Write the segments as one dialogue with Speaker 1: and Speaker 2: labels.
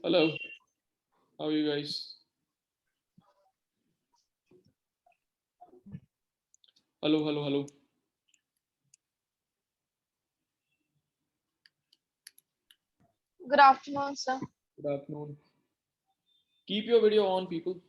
Speaker 1: Hello, how are you guys? Hello, hello, hello.
Speaker 2: Good afternoon, sir.
Speaker 1: Good afternoon. Keep your video on, people.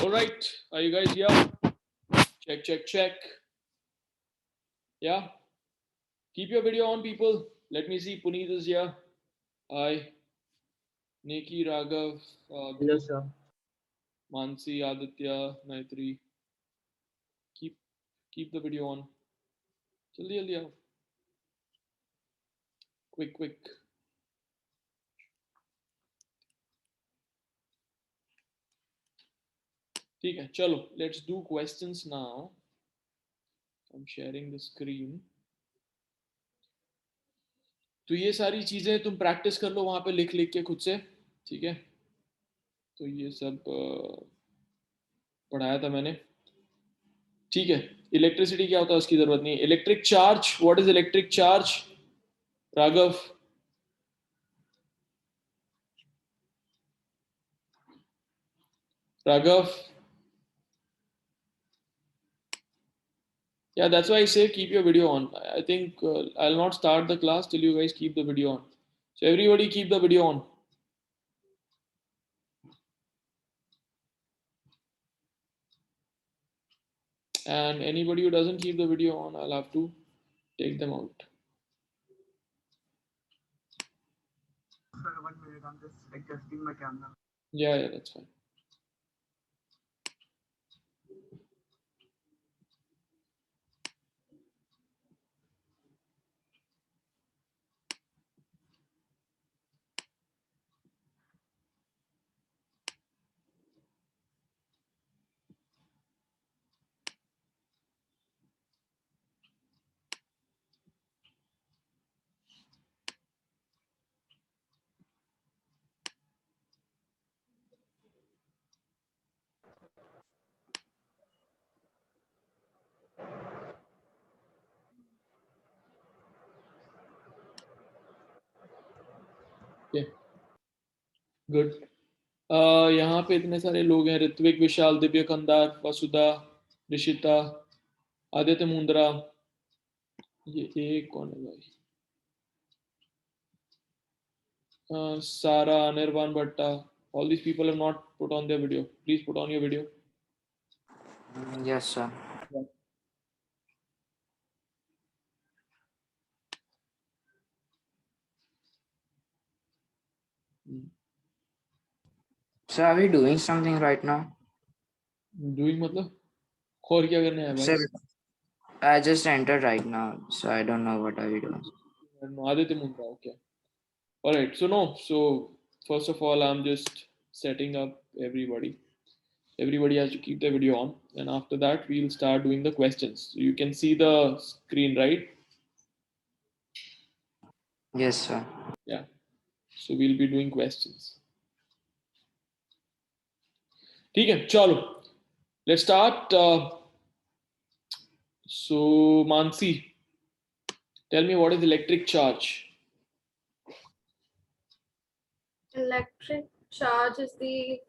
Speaker 1: All right, are you guys here? Check, check, check. Yeah. Keep your video on, people. Let me see. Puneet is here. Hi. Neki, Raghav,
Speaker 3: Hello, sir.
Speaker 1: Mansi, Aditya, Naitri. Keep keep the video on. Jaldi jaldi आओ. Quick, quick. ठीक है, चलो. Let's do questions now. I'm sharing the screen. तो ये सारी चीजें तुम practice कर लो वहां पे लिख लिख के खुद से, ठीक है? तो ये सब पढ़ाया था मैंने, ठीक है? इलेक्ट्रिसिटी क्या होता है उसकी जरूरत नहीं. Electric charge, what is electric charge? Raghav. Raghav. Yeah, that's why I say keep your video on. I think I'll not start the class till you guys keep the video on. So everybody keep the video on. And anybody who doesn't keep the video on, I'll have to take them out.
Speaker 3: Sir, 1 minute. I'm just adjusting my camera.
Speaker 1: Yeah, that's fine. Okay, good. यहाँ पे इतने सारे लोग हैं. ऋत्विक, विशाल, दिव्य कंदार, वसुधा, ऋषिता, आदित्य मुंद्रा. ये एक कौन है भाई? Sara, Anirban Bhatta. All these people have not put on their video. Please put on your video.
Speaker 4: Yes, sir.
Speaker 1: Yeah.
Speaker 4: So are we doing something right now?
Speaker 1: Doing मतलब और क्या करने हैं भाई?
Speaker 4: Sir, I just entered right now, so I don't know what are we doing.
Speaker 1: Aditya Mundra, okay. All right. So no. So first of all, I'm just setting up everybody. Everybody has to keep the video on, and after that we'll start doing the questions. So you can see the screen, right?
Speaker 4: Yes, sir.
Speaker 1: Yeah. So we'll be doing questions. ठीक है, चलो. Let's start. So Mansi, tell me what is electric charge?
Speaker 2: Electric charge is the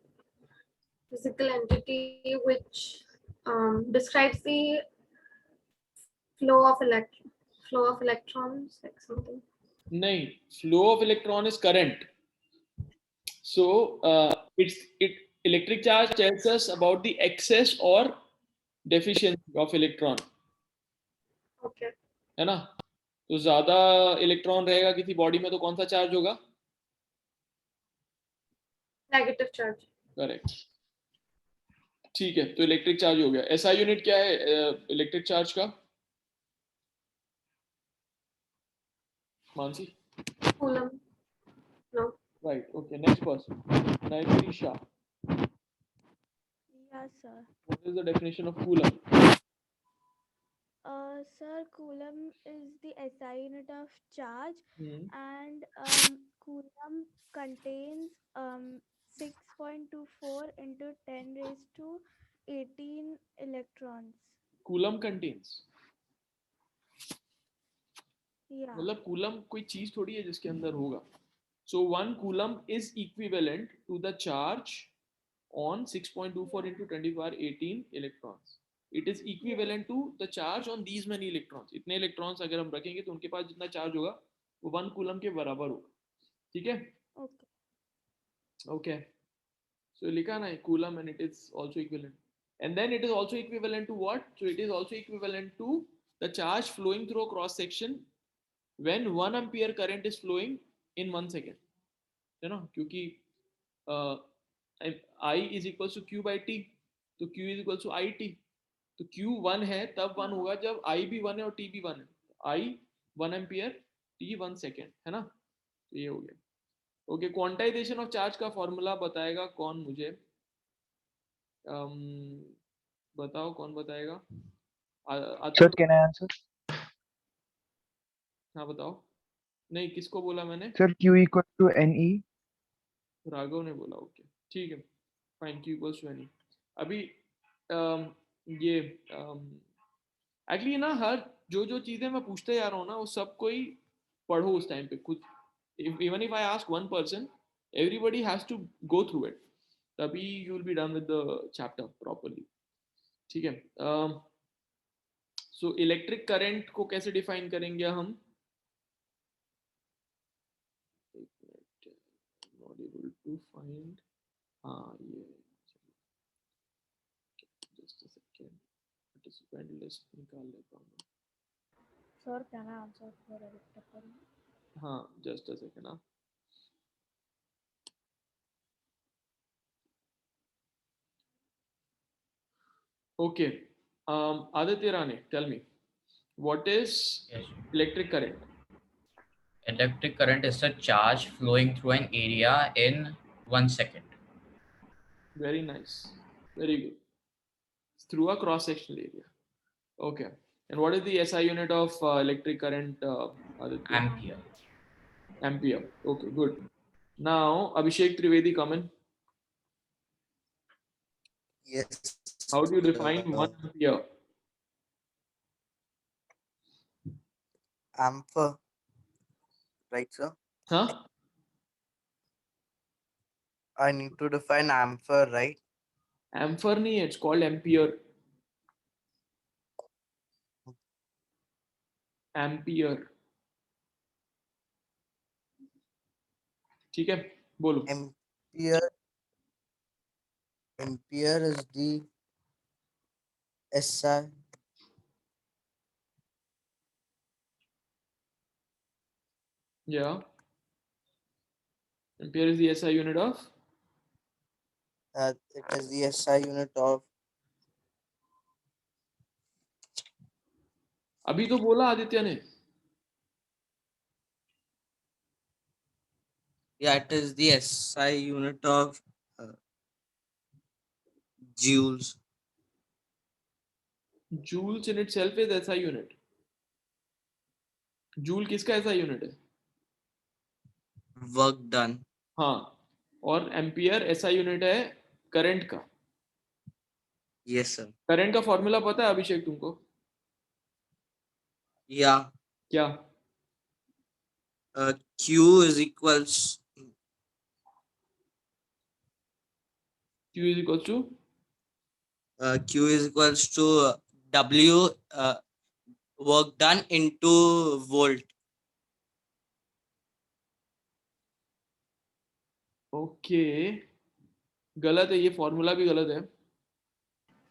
Speaker 2: physical entity which describes the flow of electrons, like something.
Speaker 1: नहीं, flow of electron is current. So electric charge tells us about the excess or deficiency of electron,
Speaker 2: Okay.
Speaker 1: है ना? तो ज्यादा electron रहेगा किसी body में तो कौन सा चार्ज होगा?
Speaker 2: Negative charge.
Speaker 1: करेक्ट. ठीक है, तो इलेक्ट्रिक चार्ज हो गया. एसआई यूनिट क्या है इलेक्ट्रिक चार्ज का? Mansi?
Speaker 2: Coulomb. No.
Speaker 1: Right. Okay. Next person. Naimisha.
Speaker 5: Yes, sir.
Speaker 1: What is the definition of Coulomb?
Speaker 5: Sir, Coulomb is the SI unit of charge, and Coulomb contains 6.24 into 10 raised to 18 electrons.
Speaker 1: Coulomb contains.
Speaker 5: Yeah.
Speaker 1: मतलब coulomb कोई चीज थोड़ी है जिसके अंदर होगा. So 1 coulomb is equivalent to the charge on 6.24 into 10 to the power 18 electrons. It is equivalent to the charge on these many electrons. इतने electrons अगर हम रखेंगे तो उनके पास जितना charge होगा वो 1 coulomb के बराबर होगा. ठीक है?
Speaker 5: Okay.
Speaker 1: Okay. So लिखा ना coulomb and it is also equivalent. And then it is also equivalent to what? So it is also equivalent to the charge flowing through a cross section when 1 ampere current is flowing in 1 second. है ना? क्योंकि I is equals to Q by T, तो Q is equals to IT. तो Q 1 है तब 1 होगा जब I भी 1 है और T भी 1 है. I 1 ampere, T 1 second, है ना? तो ये हो गया. ओके, क्वांटाइजेशन ऑफ चार्ज का फॉर्मूला बताएगा कौन मुझे? बताओ कौन बताएगा?
Speaker 6: Sir, can I answer?
Speaker 1: हाँ बताओ. नहीं, किसको बोला मैंने?
Speaker 6: Sir, Q equal to NE.
Speaker 1: Raghav ने बोला. ओके, ठीक है, fine. Q equals to NE. अभी ये एक्चुअली ना हर जो चीजें मैं पूछते जा रहा हूँ ना वो सब कोई पढ़ो उस टाइम पे खुद. Even if I ask one person, everybody has to go through it, तभी you will be done with the chapter properly. ठीक है. सो इलेक्ट्रिक करंट को कैसे डिफाइन करेंगे हम? Not able to find. हाँ, ये just a second, participant list निकाल लेता हूँ.
Speaker 5: Sir, can I answer for electric current?
Speaker 1: हाँ, जस्ट अ सेकंड. हाँ, okay. Aditya Rane, tell me, what is
Speaker 7: Yes.
Speaker 1: electric current?
Speaker 7: Electric current is a charge flowing through an area in 1 second.
Speaker 1: Very nice, very good. Through a cross-sectional area. Okay. And what is the SI unit of electric current, Aditya?
Speaker 7: Ampere.
Speaker 1: Ampere. Okay, good. Now, Abhishek Trivedi, come in.
Speaker 8: Yes.
Speaker 1: How do you define 1 ampere?
Speaker 8: Ampere. Right, sir?
Speaker 1: Huh?
Speaker 8: I need to define ampere, right?
Speaker 1: Ampere nahi hai, it's called ampere. Ampere. ठीक है, बोलो.
Speaker 8: Ampere is the SI.
Speaker 1: Yeah. Ampere is the SI unit of?
Speaker 8: It is the SI unit of.
Speaker 1: अभी तो बोला आदित्य ने.
Speaker 8: Yeah, it is the SI unit of joules.
Speaker 1: Joules in itself is SI unit. Joule किसका ऐसा unit है?
Speaker 8: Work done.
Speaker 1: हाँ, और ampere ऐसा यूनिट है करंट का.
Speaker 8: Yes, sir.
Speaker 1: करंट का फॉर्मूला पता है अभिषेक तुमको?
Speaker 8: Yeah.
Speaker 1: क्या?
Speaker 8: Q is equals
Speaker 1: Q is equal to
Speaker 8: W work done into volt.
Speaker 1: Okay, गलत है, ये फॉर्मूला भी गलत है.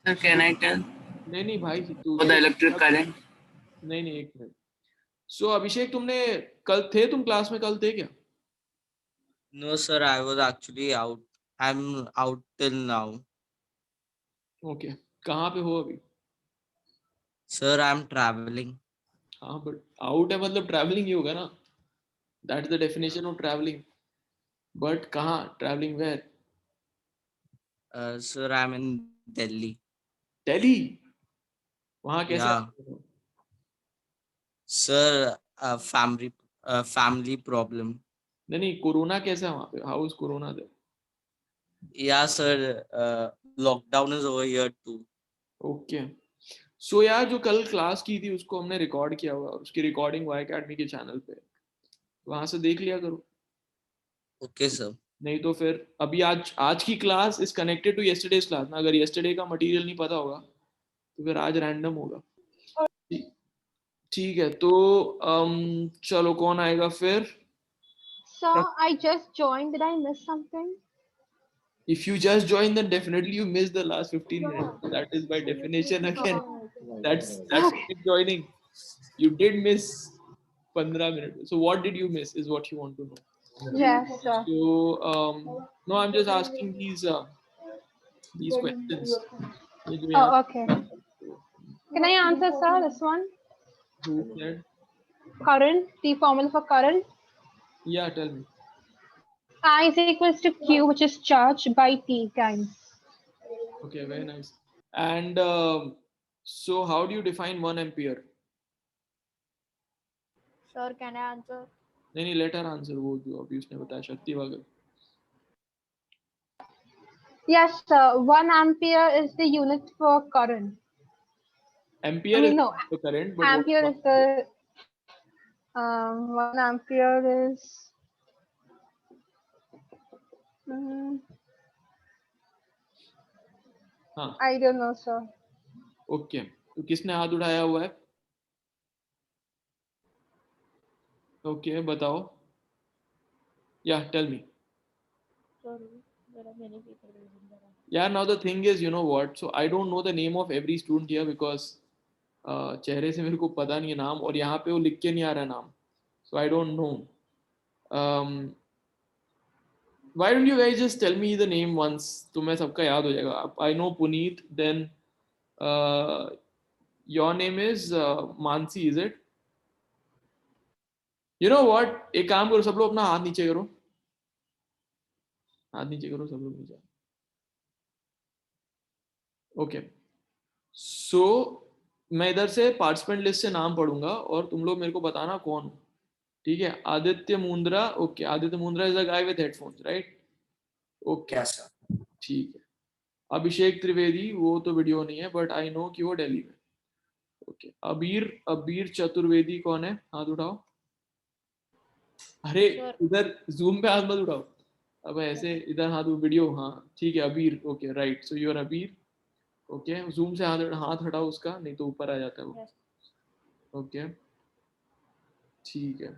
Speaker 4: Sir, can I tell?
Speaker 1: नहीं नहीं भाई, तू
Speaker 4: For the electric current?
Speaker 1: नहीं नहीं, एक मिनट. सो अभिषेक, तुम क्लास में कल थे क्या?
Speaker 8: No, sir, I was actually out. I'm out till now.
Speaker 1: Okay, कहाँ पे हो अभी?
Speaker 8: Sir, I'm traveling.
Speaker 1: हाँ, बट आउट है मतलब ट्रैवलिंग ही होगा ना. That's the definition of travelling. But कहाँ travelling, where?
Speaker 8: Sir, I'm in Delhi.
Speaker 1: Delhi. वहाँ कैसे?
Speaker 8: Yeah. Sir, family problem.
Speaker 1: नहीं नहीं, कोरोना कैसा है वहाँ पे? How is corona there?
Speaker 8: Yeah, sir. Lockdown is over here too.
Speaker 1: Okay. So यार, जो कल क्लास की थी उसको हमने रिकॉर्ड किया हुआ, और उसकी रिकॉर्डिंग वाई अकेडमी के चैनल पे, वहां से देख लिया करो.
Speaker 8: Okay, sir.
Speaker 1: नहीं तो फिर अभी आज की class is connected to yesterday's class ना. अगर यस्टरडे का मटेरियल नहीं पता होगा तो फिर आज रैंडम होगा. ठीक है, तो चलो, कौन आएगा फिर?
Speaker 2: Sir, I just joined. Did I miss something?
Speaker 1: If you just joined, then definitely you missed the last 15 minutes. That is by definition again. That's joining. You did miss 15 minutes. So what did you miss is what you want to know.
Speaker 2: Yes, sir.
Speaker 1: So no, I'm just asking these questions.
Speaker 2: Oh, okay. Can I answer, sir, this one?
Speaker 1: Who said?
Speaker 2: Current, the formula for current.
Speaker 1: Yeah, tell me.
Speaker 2: I is equals to Q, which is charge, by T times.
Speaker 1: Okay, very nice. And so how do you define 1 ampere?
Speaker 5: Sir, can I answer?
Speaker 1: नहीं, let her answer. वो जो अभी उसने बताया, शक्ति वागर.
Speaker 2: Yes, sir. 1 ampere is the unit for current.
Speaker 1: Ampere
Speaker 2: I mean,
Speaker 1: is
Speaker 2: no,
Speaker 1: the current, but
Speaker 2: ampere is the 1 ampere is
Speaker 1: हाँ.
Speaker 2: I don't know, sir.
Speaker 1: Okay, तो किसने हाथ उठाया हुआ है? ओके, बताओ. या tell me. Yeah, now the thing is, you know what? So I don't know the name of every student here because चेहरे से मेरे को पता नहीं है नाम, और यहाँ पे वो लिख के नहीं आ रहा नाम. So I don't know. Why don't you guys just tell me the name once? तो मैं सबका याद हो जाएगा. I know Puneet. Then your name is Mansi, is it? You know what? एक काम करो, सब लोग अपना हाथ नीचे करो. हाथ नीचे करो, सब लोग नीचे. ओके, सो मैं इधर से पार्टिसिपेंट लिस्ट से नाम पढ़ूंगा और तुम लोग मेरे को बताना कौन हो. ठीक है? Aditya Mundra. Okay, Aditya Mundra is a guy with headphones, right? Okay,
Speaker 8: Yes, sir.
Speaker 1: ठीक है. अभिषेक त्रिवेदी, वो तो वीडियो नहीं है, बट आई नो कि वो दिल्ली में. ओके, अबीर चतुर्वेदी कौन है? हाथ उठाओ. अरे इधर जूम पे हाथ मत उठाओ. अब ऐसे इधर हाथ, वीडियो. हाँ ठीक है, Abir. Okay, right. So you are Abir. Okay, zoom से हाथ हटाओ उसका, नहीं तो ऊपर आ जाता है वो. ओके, ठीक है.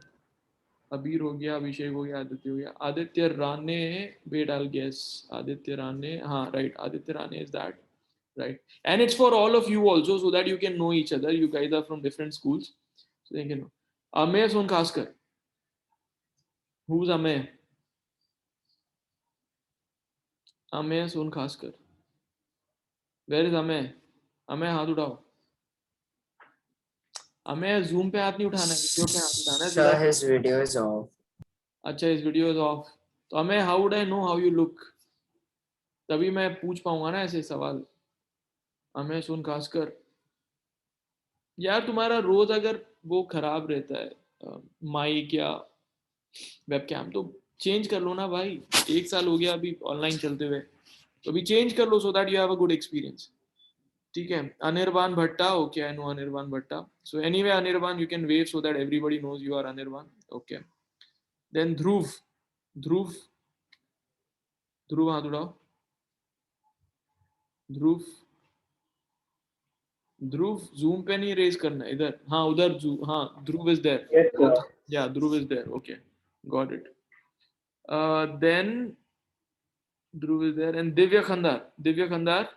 Speaker 1: अबीर हो गया, अभिषेक हो गया, आदित्य हो गया. Aditya Rane, wait I will guess. Aditya Rane, हाँ right, Aditya Rane is that, right? And it's for all of you also, so that you can know each other. You guys are from different schools, so they can know. Amey Sonkaskar. Who's Amey? Amey Sonkaskar. Where is Amey? Amey, हाथ उठाओ. Amey, Zoom पे हाथ नहीं उठाना है, video पे हाथ उठाना है.
Speaker 4: Sir, his video is off.
Speaker 1: अच्छा, his video is off. तो Amey, how would I know how you look? तभी मैं पूछ पाऊंगा ना ऐसे सवाल। हमें सुन खासकर यार, तुम्हारा रोज अगर वो खराब रहता है माइक या वेबकैम, तो चेंज कर लो ना भाई। 1 साल हो गया अभी ऑनलाइन चलते हुए, तो अभी चेंज कर लो so that you have a good experience. ठीक है, Anirban Bhatta, okay I know Anirban Bhatta. So anyway Anirban, you can wave so that everybody knows you are Anirban, okay. Then Dhruv, Dhruv, Dhruv हाथ उठाओ। ध्रुव, ध्रुव जूम पे नहीं रेज करना है, इधर, हाँ उधर, हाँ ध्रुव is there, yeah Dhruv is there, okay got it. Then Dhruv is there and Divya Khandar, Divya Khandar,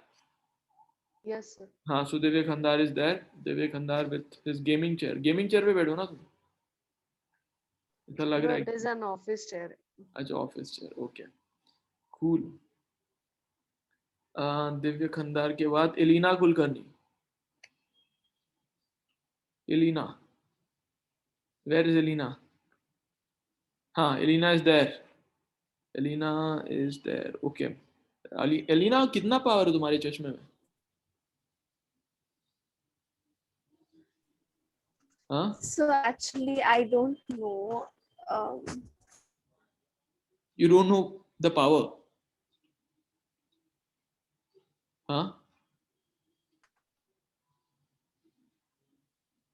Speaker 9: Yes, sir.
Speaker 1: हाँ so Divya Khandar is there, Divya Khandar with his gaming chair. Gaming chair पे बैठो ना तुम, ऐसा लग
Speaker 9: No,
Speaker 1: रहा
Speaker 9: it
Speaker 1: है।
Speaker 9: is an office chair.
Speaker 1: अच्छा office chair, okay cool. Divya Khandar के बाद एलिना कुलकर्णी। Elina, where is Elina? हाँ Elina is there, Elina is there, okay. Elina कितना पावर है तुम्हारे चश्मे में? हाँ
Speaker 5: So actually, I don't know. Um,
Speaker 1: you don't know the power? हाँ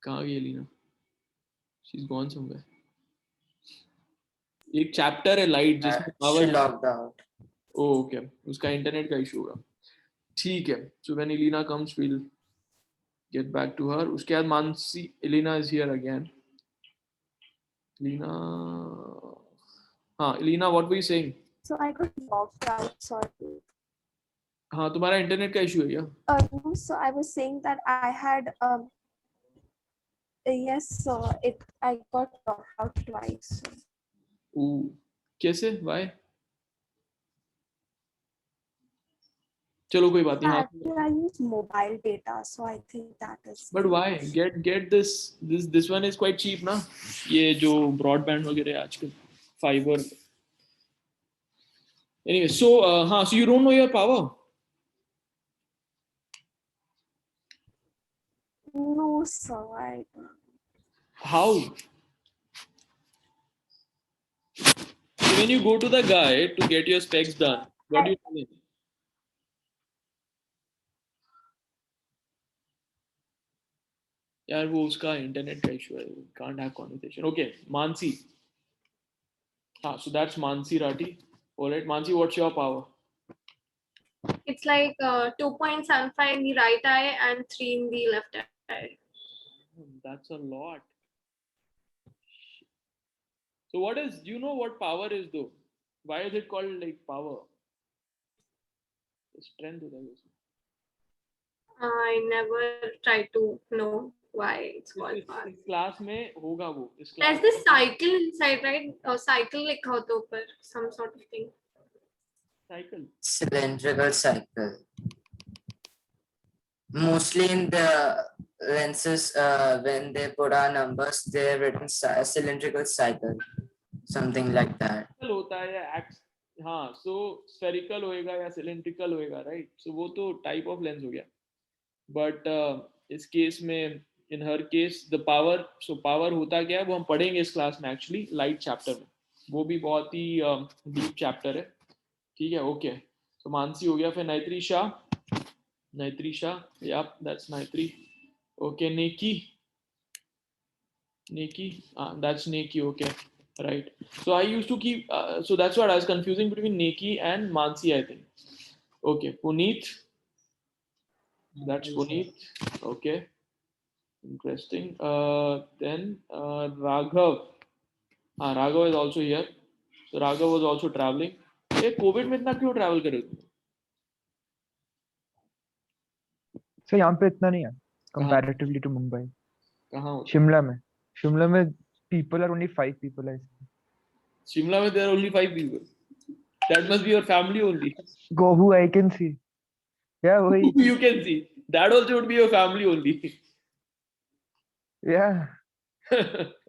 Speaker 1: कहाँ गई Elina? She is gone somewhere. एक चैप्टर है लाइट जिसमें
Speaker 4: She
Speaker 1: पावर।
Speaker 4: logged out.
Speaker 1: ओके, उसका इंटरनेट का इशू होगा। ठीक है, so when Elina comes we'll get back to her. उसके बाद Mansi, Elina is here again. Elina, हाँ Elina what were you saying?
Speaker 5: so I got logged out. Sorry.
Speaker 1: हाँ तुम्हारा इंटरनेट का इशू है क्या?
Speaker 5: No, so I was saying that I had yes, so I got logged out twice.
Speaker 1: कैसे, why? चलो कोई बात नहीं। हाँ
Speaker 5: Actually, I use mobile data, so I think that is.
Speaker 1: But why? Get this one is quite cheap ना, ये जो broadband वगैरह है आजकल, फाइबर। एनीवे सो हाँ, so you don't know your power?
Speaker 5: No, sir, I don't.
Speaker 1: How? So when you go to the guy to get your specs done, what do you tell him? यार वो उसका internet का issue है, can't have conversation. Okay Mansi, हाँ so that's Mansi Rathi. Alright Mansi, what's your power?
Speaker 10: It's like 2.75 in the right eye and 3 in the left eye.
Speaker 1: That's a lot. So what is, do you know what power is though? Why is it called like power? Strength होता है उसमें।
Speaker 10: I never tried to know why it's called power.
Speaker 1: इस class में होगा वो, इस
Speaker 10: There's
Speaker 1: class
Speaker 10: this cycle inside, right? Cycle लिखा होता है ऊपर, some sort of thing.
Speaker 1: Cycle.
Speaker 4: Cylindrical cycle. Mostly in the lenses, when they put our numbers, they're written cylindrical cycle, something like that.
Speaker 1: होता है या एक्स, हाँ सो spherical होएगा या सिलेंड्रिकल होएगा, राइट? सो वो तो टाइप ऑफ लेंस हो गया। बट इस केस में, in her case the power, so power होता क्या है वो हम पढ़ेंगे इस क्लास में एक्चुअली, लाइट चैप्टर में। वो भी बहुत ही डीप चैप्टर है। ठीक है, ओके। सो मानसी हो गया, फिर नाइत्री शाह, नाइत्री शाह, या दैट्स नाइत्री, ओके। नेकी, नेकी, that's Neki, okay, right. So I used to keep, so that's what I was confusing between Neki and Mansi, I think. Okay, Puneet, that's Puneet, okay, interesting. Then Raghav, Raghav is also here. So Raghav was also traveling. ये Covid में इतना क्यों travel कर रहे हो?
Speaker 6: Sir यहाँ पे इतना नहीं है comparatively to Mumbai.
Speaker 1: कहाँ होता है?
Speaker 6: शिमला में, शिमला में people are only 5 people है।
Speaker 1: शिमला में there are only 5 people. That must be your family only.
Speaker 6: Go who I can see. Yeah, वही।
Speaker 1: You can see. That also would be your family only.
Speaker 6: Yeah,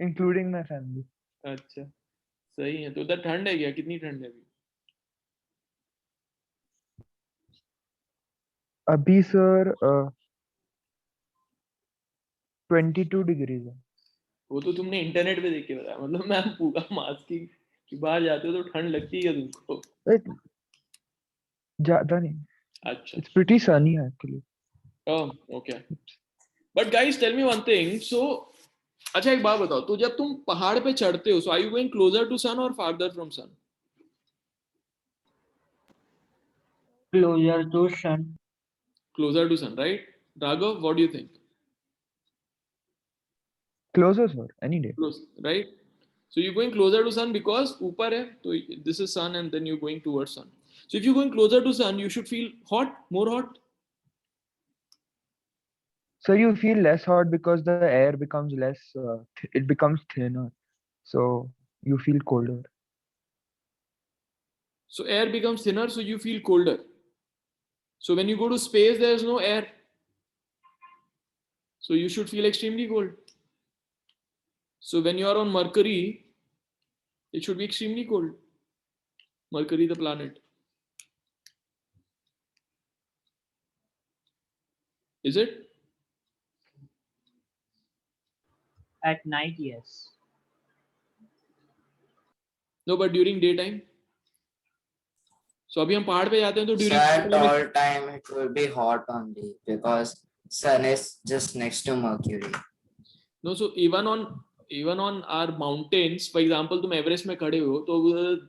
Speaker 6: including my family.
Speaker 1: अच्छा सही है। तो उधर ठंड है क्या? कितनी ठंड है अभी?
Speaker 6: अभी सर 22 डिग्रीज है।
Speaker 1: वो तो तुमने इंटरनेट पे देख के बताया, मतलब मैं पूरा मास्किंग कि बाहर जाते हो तो ठंड लगती है तुमको?
Speaker 6: It- ज्यादा नहीं,
Speaker 1: अच्छा,
Speaker 6: it's pretty sunny actually.
Speaker 1: Okay. But guys tell me one thing, so अच्छा एक बात बताओ, तो जब तुम पहाड़ पे चढ़ते हो, so are you going closer to sun और farther from sun?
Speaker 8: Closer to sun.
Speaker 1: Closer to sun, right? Raghav, what do you think?
Speaker 6: Closer sir, any day.
Speaker 1: Close, right? So you're going closer to sun because ऊपर है, तो this is sun and then you're going towards sun. So if you're going closer to sun, you should feel hot, more hot.
Speaker 6: So you feel less hot because the air becomes less, it becomes thinner. So you feel colder.
Speaker 1: So air becomes thinner, so you feel colder. So when you go to space, there is no air. So you should feel extremely cold. So when you are on Mercury, it should be extremely cold. Mercury, the planet. Is it?
Speaker 8: At night, yes.
Speaker 1: No, but during daytime. So अभी हम पहाड़ पे जाते हैं तो
Speaker 4: So
Speaker 1: during
Speaker 4: at all time it will be hot only because sun is just next to Mercury.
Speaker 1: no, so even on our mountains, for example, तुम Everest में खड़े हो तो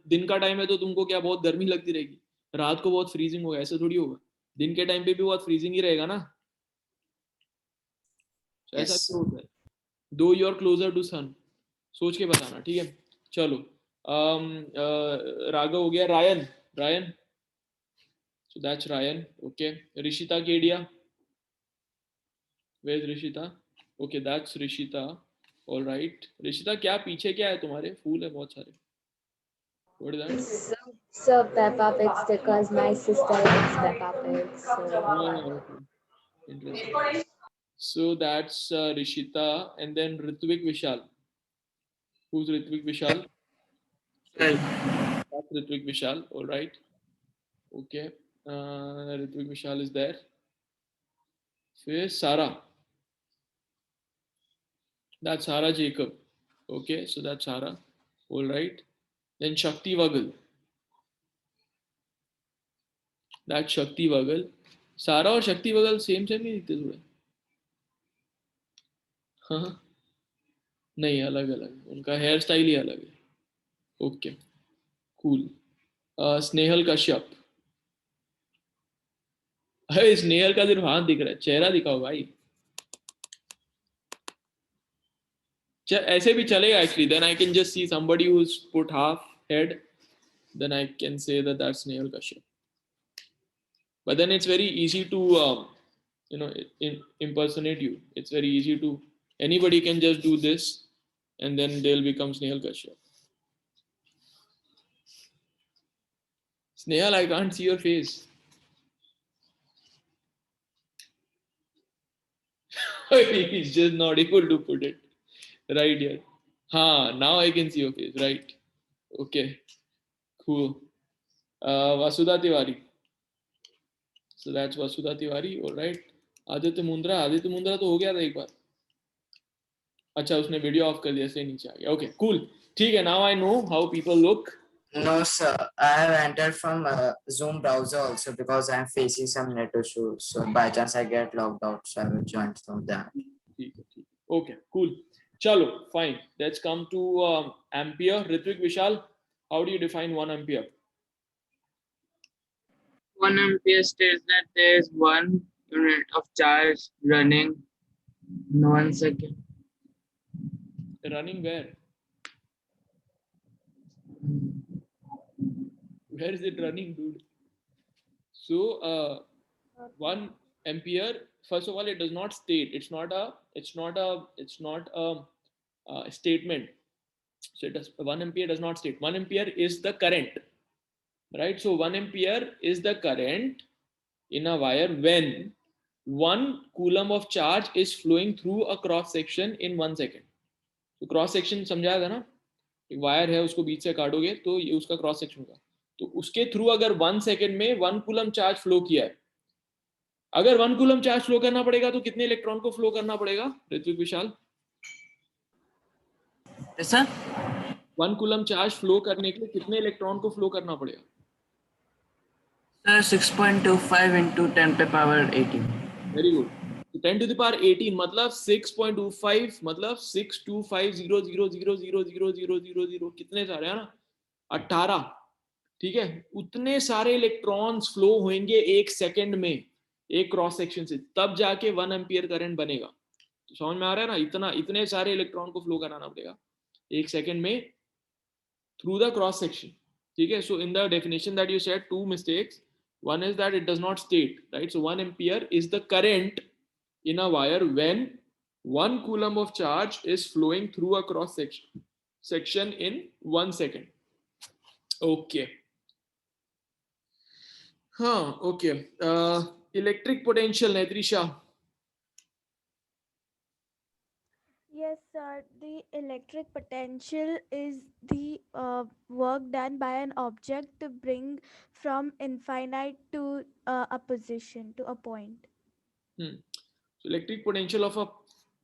Speaker 1: दिन का टाइम है तो तुमको क्या बहुत गर्मी लगती रहेगी, रात को बहुत फ्रीजिंग होगा, ऐसा थोड़ी होगा, दिन के टाइम पे भी बहुत फ्रीजिंग ही रहेगा ना। So ऐसा
Speaker 4: Yes.
Speaker 1: क्यों होता है? दो यू आर क्लोजर टू सन, सोच के बताना, ठीक है? चलो राघव हो गया, Ryan, Ryan, so that's Ryan, okay. Rishita Kedia, where's Rishita? Okay, that's Rishita, all right. Rishita, क्या पीछे क्या है तुम्हारे? फूल है बहुत सारे, what is that?
Speaker 5: So Peppa Pig because my sister likes Peppa Pig. So
Speaker 1: Okay. Interesting. So that's Rishita, and then Ritvik Vishal. Who's Ritvik Vishal? That's Ritvik Vishal, all right. Okay, Ritvik Vishal is there. फिर Sarah. That's Sarah Jacob. Okay, so that's Sarah. All right. Then Shakti Vagal. That's Shakti Vagal. Sarah और Shakti Vagal same नहीं दिखते थोड़े? हाँ, नहीं, अलग अलग, उनका हेयर स्टाइल ही अलग है। Okay, cool. स्नेहल कश्यप। अरे स्नेहल का सिर्फ हाथ दिख रहा है, चेहरा दिखाओ भाई। ऐसे भी चलेगा actually, then I can just see somebody who's put half head, then I can say that that's Snehal Kashyap. But then it's very easy to impersonate you. It's very easy to, anybody can just do this and then they'll become Snehal Kashyap. Snehal, I can't see your face. He's just not able to put it right here. Now I can see your face, right? Okay, cool. Vasudha Tiwari. So that's Vasudha Tiwari, all right. Aditya Mundra तो हो गया था एक बार। अच्छा, उसने video of कर दिया, इसलिए नीचे आ गया। ओके, कूल, ठीक है। Now I know how people look.
Speaker 4: No, sir. I have entered from Zoom browser also because I am facing some net issues. So by chance I get logged out, so I will join from that.
Speaker 1: ठीक है, okay, cool, चलो fine. Let's come to ampere. Ritwik Vishal, how do you define 1 ampere?
Speaker 11: 1 ampere states that there is 1 unit of charge running in 1 second.
Speaker 1: Running where? Where is it running, dude? So 1 ampere, first of all, it does not state, it's not a statement. So it does, 1 ampere does not state. 1 ampere is the current, right? So 1 ampere is the current in a wire when 1 coulomb of charge is flowing through a cross section in 1 second. तो cross section समझाया था ना, एक wire है, उसको बीच से काटोगे तो ये उसका क्रॉस सेक्शन होगा। तो उसके थ्रू अगर 1 सेकेंड में 1 कूलम चार्ज फ्लो किया है, अगर 1 कूलम चार्ज फ्लो करना पड़ेगा तो कितने इलेक्ट्रॉन को फ्लो करना पड़ेगा ऋत्विक विशाल?
Speaker 8: सर
Speaker 1: 1 कूलम चार्ज फ्लो करने के लिए कितने इलेक्ट्रॉन को फ्लो करना पड़ेगा?
Speaker 8: सर 6.25 into 10 पे पावर 18.
Speaker 1: Very good. तो 10 to the power 18 मतलब 6.25 मतलब 62500000000 कितने सारे है ना? 18. ठीक है, उतने सारे इलेक्ट्रॉन्स फ्लो होंगे एक सेकंड में एक क्रॉस सेक्शन से, तब जाके 1 एम्पियर करंट बनेगा. तो समझ में आ रहा है ना? इतने सारे इलेक्ट्रॉन को फ्लो कराना पड़ेगा एक सेकंड में थ्रू द क्रॉस सेक्शन. ठीक है, so in the definition that you said, two mistakes. One is that it does not state, right? So 1 ampere is the current in a wire when 1 coulomb of charge is flowing through a cross section in 1 second. Okay. Okay. Electric potential, Netrisha.
Speaker 5: Yes, sir. The electric potential is the work done by an object to bring from infinite to a position, to a point.
Speaker 1: So electric potential of a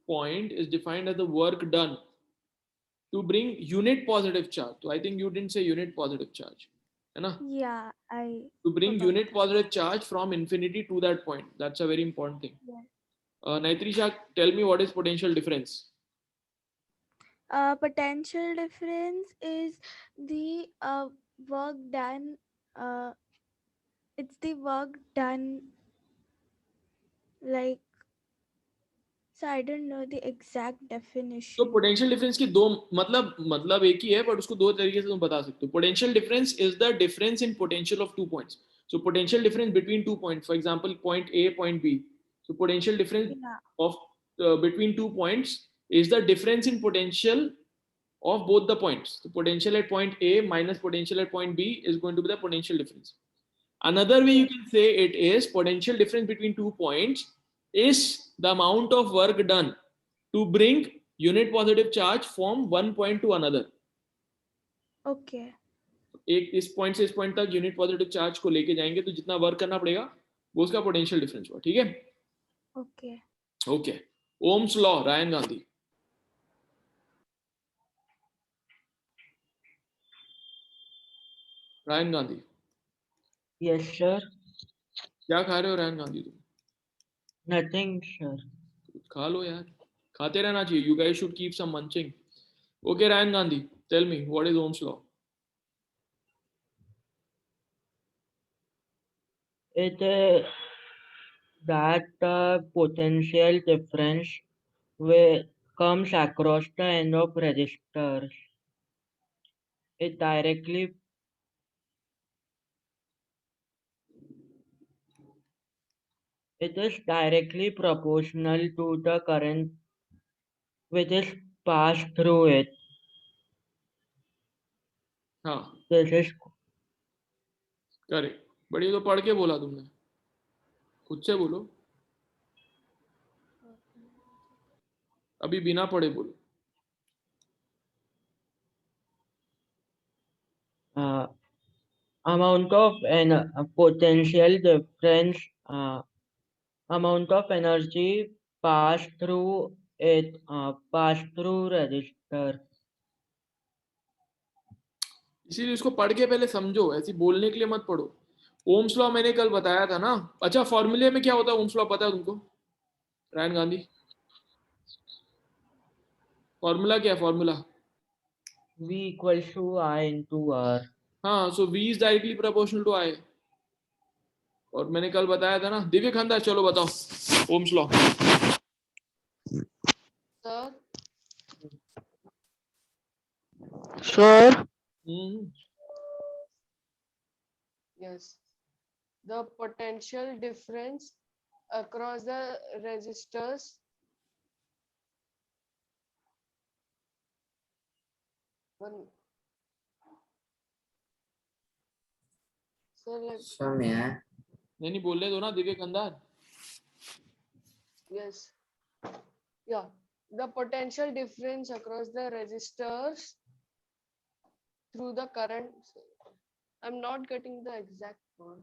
Speaker 1: point is defined as the work done to bring unit positive charge. So I think you didn't say unit positive charge, है ना?
Speaker 5: Yeah, I
Speaker 1: To bring
Speaker 5: forgot
Speaker 1: unit
Speaker 5: that.
Speaker 1: positive charge from infinity to that point. That's a very important thing.
Speaker 5: Yes.
Speaker 1: Naitrisha, tell me what is potential difference?
Speaker 5: Potential difference is the work done. It's the work done, like, so I don't know the exact
Speaker 1: तो
Speaker 5: definition.
Speaker 1: Potential difference की दो मतलब एक ही है, but उसको दो तरीके से तुम बता सकते हो. Potential difference is the difference in potential of two points. So potential difference between two points, for example point A point B. So potential difference
Speaker 5: Yeah.
Speaker 1: Of between two points is the difference in potential of both the points. The potential at point A minus potential at point B is going to be the potential difference. Another way you can say it is potential difference between 2 points is the amount of work done to bring unit positive charge from one point to another.
Speaker 5: Okay.
Speaker 1: एक इस point से इस point तक unit positive charge को लेके जाएंगे तो जितना वर्क करना पड़ेगा वो उसका पोटेंशियल डिफरेंस हुआ. ठीक है,
Speaker 5: Okay.
Speaker 1: Okay. Ohm's law, Ryan Gandhi. Ryan Gandhi,
Speaker 8: Yes, sir.
Speaker 1: क्या खा रहे हो रायन गांधी तुम?
Speaker 8: Nothing, sir.
Speaker 1: कुछ खा लो यार, खाते रहना चाहिए. You guys should keep some munching. Okay Ryan Gandhi, tell me what is Ohm's law?
Speaker 8: It that potential difference comes across the end of resistors. It is directly proportional to the current which is passed through it.
Speaker 1: हाँ
Speaker 8: This is
Speaker 1: correct. But ये तो पढ़ के बोला तुमने, खुद से बोलो. अभी बिना पढ़े बोलो.
Speaker 8: amount of potential difference, amount of energy passed through it, passed through resistor.
Speaker 1: इसीलिए इसको पढ़ के पहले समझो, ऐसी बोलने के लिए मत पढ़ो. ओम्स लॉ मैंने कल बताया था ना. अच्छा, फॉर्मूले में क्या होता है ओम्स लॉ पता है तुमको रायन गांधी? फॉर्मूला क्या है? Formula
Speaker 8: V equals to I into R.
Speaker 1: हाँ, so V is directly proportional to I. और मैंने कल बताया था ना. दिव्य खंदा, चलो बताओ Ohm's law.
Speaker 9: Sir. Yes. The potential difference across the resistors Sir,
Speaker 4: So may I?
Speaker 1: नहीं बोलने दो ना Divya Khandar.
Speaker 9: yes. Yeah. The potential difference across the resistors through the current. I'm not getting the exact word.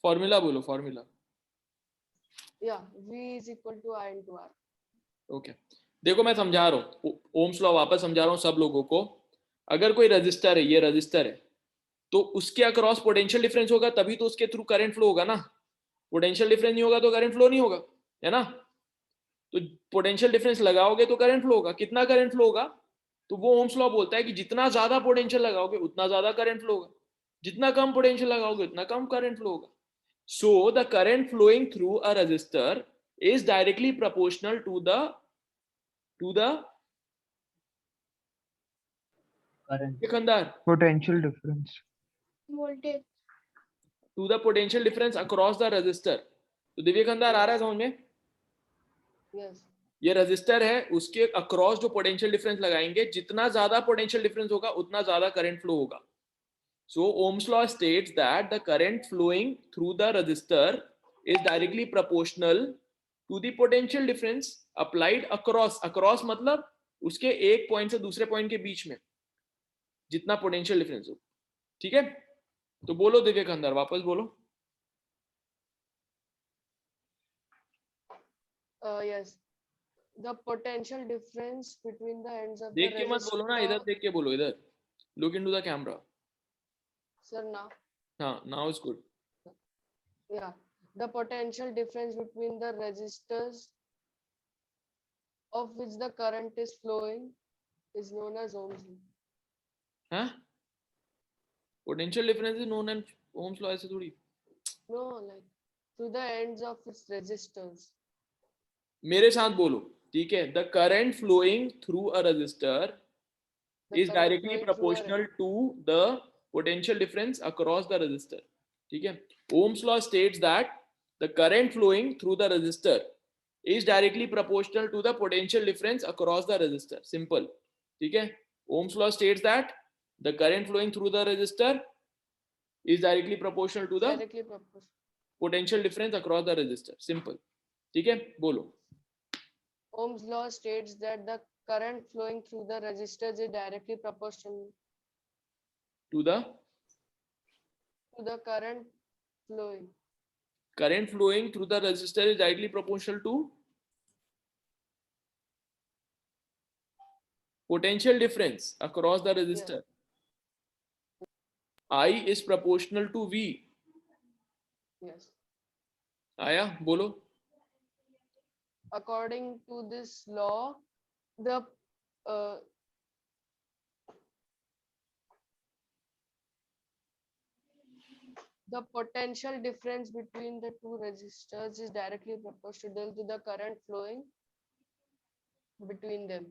Speaker 1: Formula बोलो, formula.
Speaker 9: Yeah, V is equal to I into R.
Speaker 1: Okay देखो मैं समझा रहा हूँ, ओम्स लॉ वापस समझा रहा हूँ सब लोगों को. अगर कोई रजिस्टर है, ये रजिस्टर है, तो उसके अक्रॉस पोटेंशियल डिफरेंस होगा तभी तो उसके थ्रू करंट फ्लो होगा ना. पोटेंशियल डिफरेंस नहीं होगा तो करंट फ्लो नहीं होगा, है ना. तो पोटेंशियल डिफरेंस लगाओगे तो करंट फ्लो होगा. कितना करंट फ्लो होगा? तो वो ओम्स लॉ बोलता है कि जितना ज्यादा पोटेंशियल लगाओगे उतना ज्यादा करंट फ्लो होगा, जितना कम पोटेंशियल लगाओगे उतना कम करंट फ्लो होगा. So the current flowing through a resistor is directly proportional to the दुकानदार
Speaker 6: Potential difference.
Speaker 5: Voltage.
Speaker 1: To the potential difference across the resistor. तो दिव्य खंडार आ रहा है समझ में?
Speaker 9: Yes.
Speaker 1: ये रजिस्टर है, उसके अक्रॉस जो पोटेंशियल डिफरेंस लगाएंगे, जितना ज्यादा पोटेंशियल डिफरेंस होगा उतना ज्यादा करंट फ्लो होगा. So Ohm's law states that the current flowing through the resistor is directly proportional to the potential difference applied across. Across मतलब उसके एक पॉइंट से दूसरे पॉइंट के बीच में जितना पोटेंशियल डिफरेंस हो. ठीक है, तो बोलो दिव्य खंडार, वापस बोलो.
Speaker 9: Yes. The potential difference between the ends of the
Speaker 1: देख के मत बोलो ना, इधर देख के बोलो. इधर look into the camera.
Speaker 9: Sir, now.
Speaker 1: हाँ, now is good.
Speaker 9: Yeah. The potential difference between the resistors of which the current is flowing is known as Ohm's law.
Speaker 1: हाँ, potential difference is known as Ohm's law. ऐसे थोड़ी.
Speaker 9: No, like to the ends of its resistors.
Speaker 1: मेरे साथ बोलो, ठीक है. The current flowing through a resistor
Speaker 9: The
Speaker 1: is
Speaker 9: current
Speaker 1: directly
Speaker 9: flowing through a
Speaker 1: proportional to the potential difference across the resistor. ठीक है. Ohm's law states that the current flowing through the resistor is directly proportional to the potential difference across the resistor. Simple. ठीक है. Ohm's law states that the current flowing through the resistor is directly proportional to the
Speaker 9: directly proportional.
Speaker 1: potential difference across the resistor. Simple. ठीक है, बोलो.
Speaker 9: Ohm's law states that the current flowing through the resistors is directly proportional
Speaker 1: To the
Speaker 9: to the current flowing.
Speaker 1: current flowing through the resistor is directly proportional to potential difference across the resistor. I is proportional to V.
Speaker 9: Yes.
Speaker 1: आया, बोलो.
Speaker 9: According to this law, the uh, the potential difference between the two resistors is directly proportional to the current flowing between them.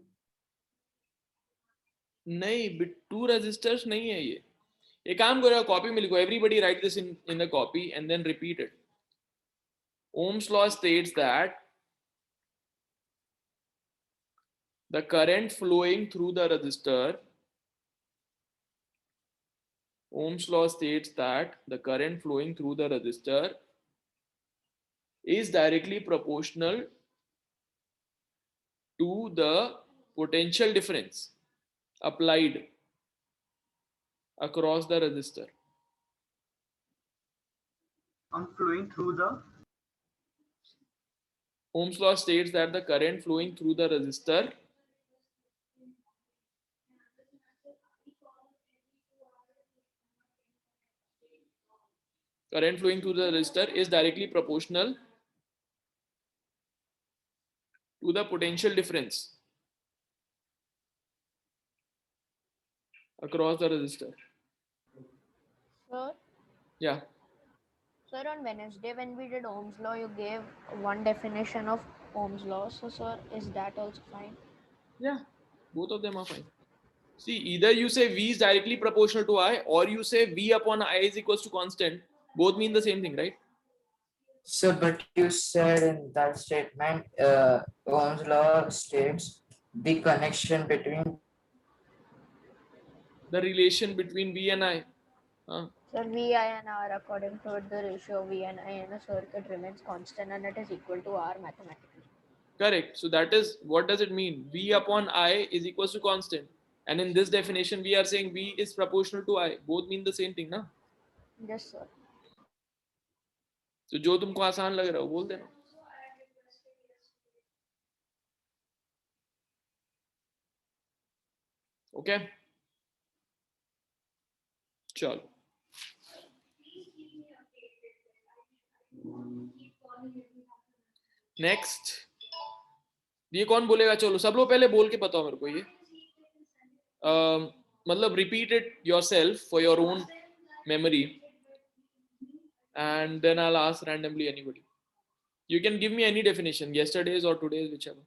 Speaker 1: नहीं, two resistors नहीं है ये. एक काम करो, copy में लिखो. Everybody write this in the copy and then repeat it. Ohm's law states that the current flowing through the resistor, Ohm's law states that the current flowing through the resistor is directly proportional to the potential difference applied across the resistor.
Speaker 3: I'm flowing through the
Speaker 1: Ohm's law states that the current flowing through the resistor is directly proportional to the potential difference across the resistor.
Speaker 12: Sir,
Speaker 1: Yeah.
Speaker 12: sir, on Wednesday when we did Ohm's law, you gave one definition of Ohm's law. So, sir, is that also fine?
Speaker 1: Yeah, both of them are fine. See, either you say V is directly proportional to I, or you say V upon I is equals to constant. Both mean the same thing, right?
Speaker 4: So, but you said in that statement, Ohm's law states the connection between
Speaker 1: The relation between V and I.
Speaker 12: Sir, V, I and R, according to it, the ratio of V and I in a circuit remains constant and it is equal to R mathematically.
Speaker 1: Correct. So that is, what does it mean? V upon I is equals to constant. And in this definition, we are saying V is proportional to I. Both mean the same thing, na?
Speaker 12: Yes, sir.
Speaker 1: So जो तुमको आसान लग रहा हो बोल देना. Okay चलो next ये कौन बोलेगा? चलो सब लोग पहले बोल के बताओ मेरे को ये मतलब repeat it yourself for your own memory and then I'll ask randomly anybody. You can give me any definition, yesterday's or today's, whichever.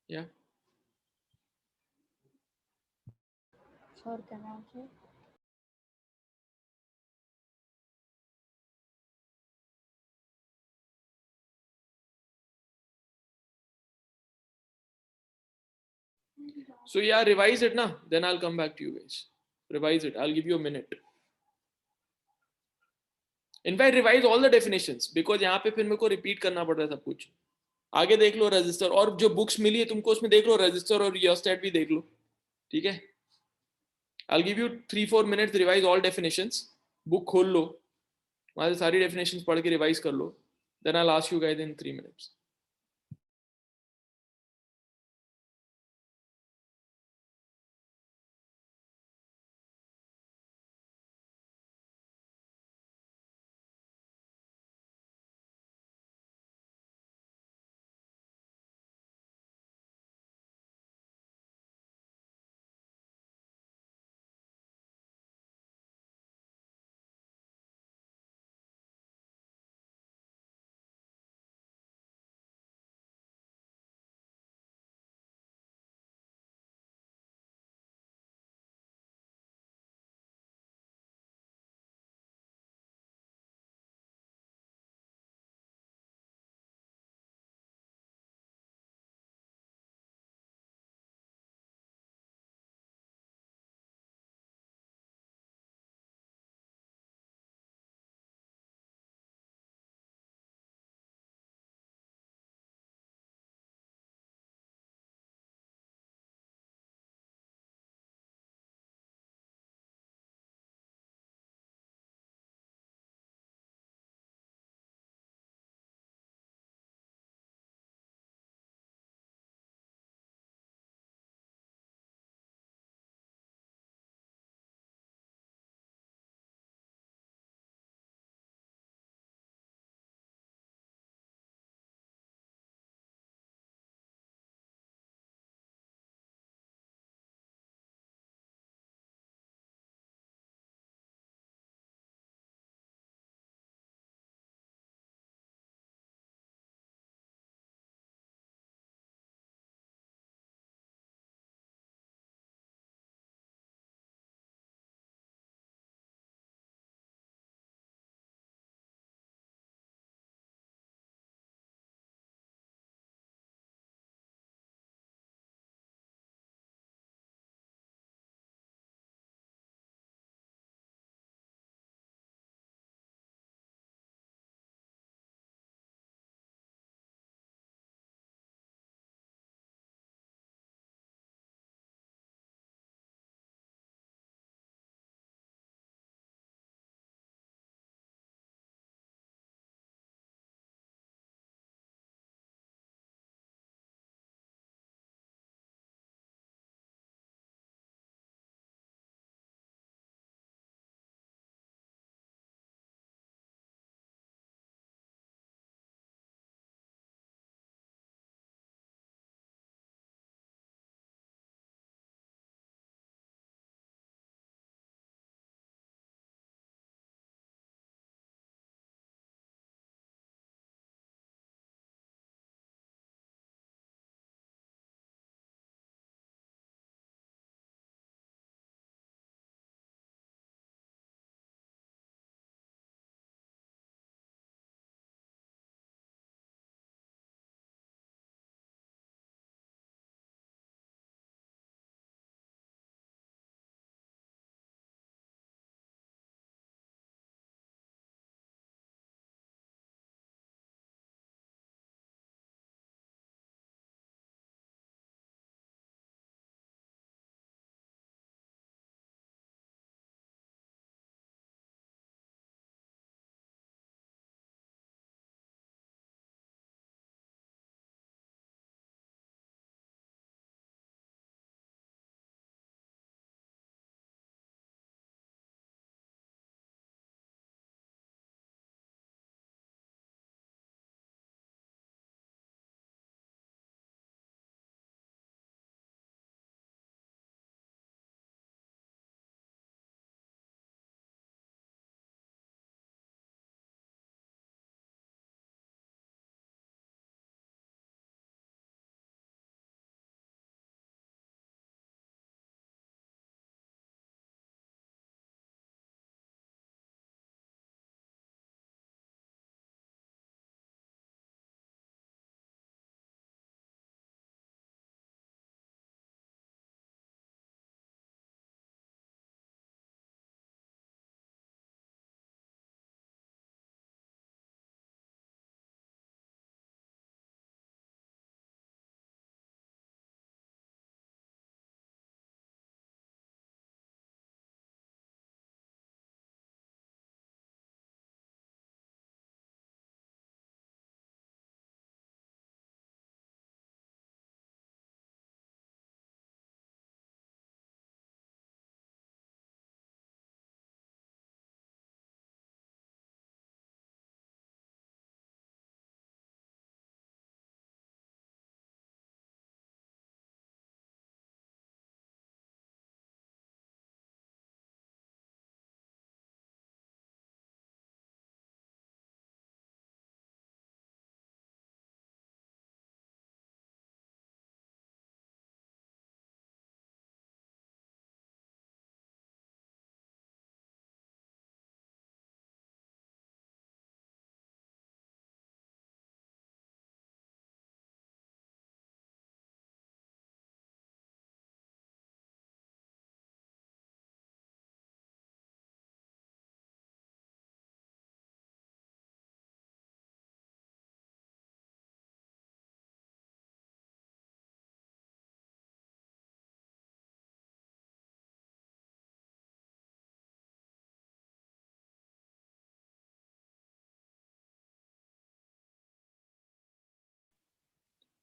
Speaker 1: Yeah.
Speaker 12: Sir, can I answer?
Speaker 1: So yeah, revise it now. Then I'll come back to you guys. Revise it. I'll give you a minute. In fact, revise all the definitions because यहाँ पे फिर मेरे को repeat करना पड़ रहा है सब कुछ. आगे देख लो रजिस्टर और जो बुक्स मिली है तुमको उसमें देख लो रजिस्टर और रियोस्टेट भी देख लो. ठीक है? I'll give you 3-4 minutes. Revise all definitions. Book खोल लो. वहाँ से सारी definitions पढ़ के revise कर लो. Then I'll ask you guys in 3 minutes.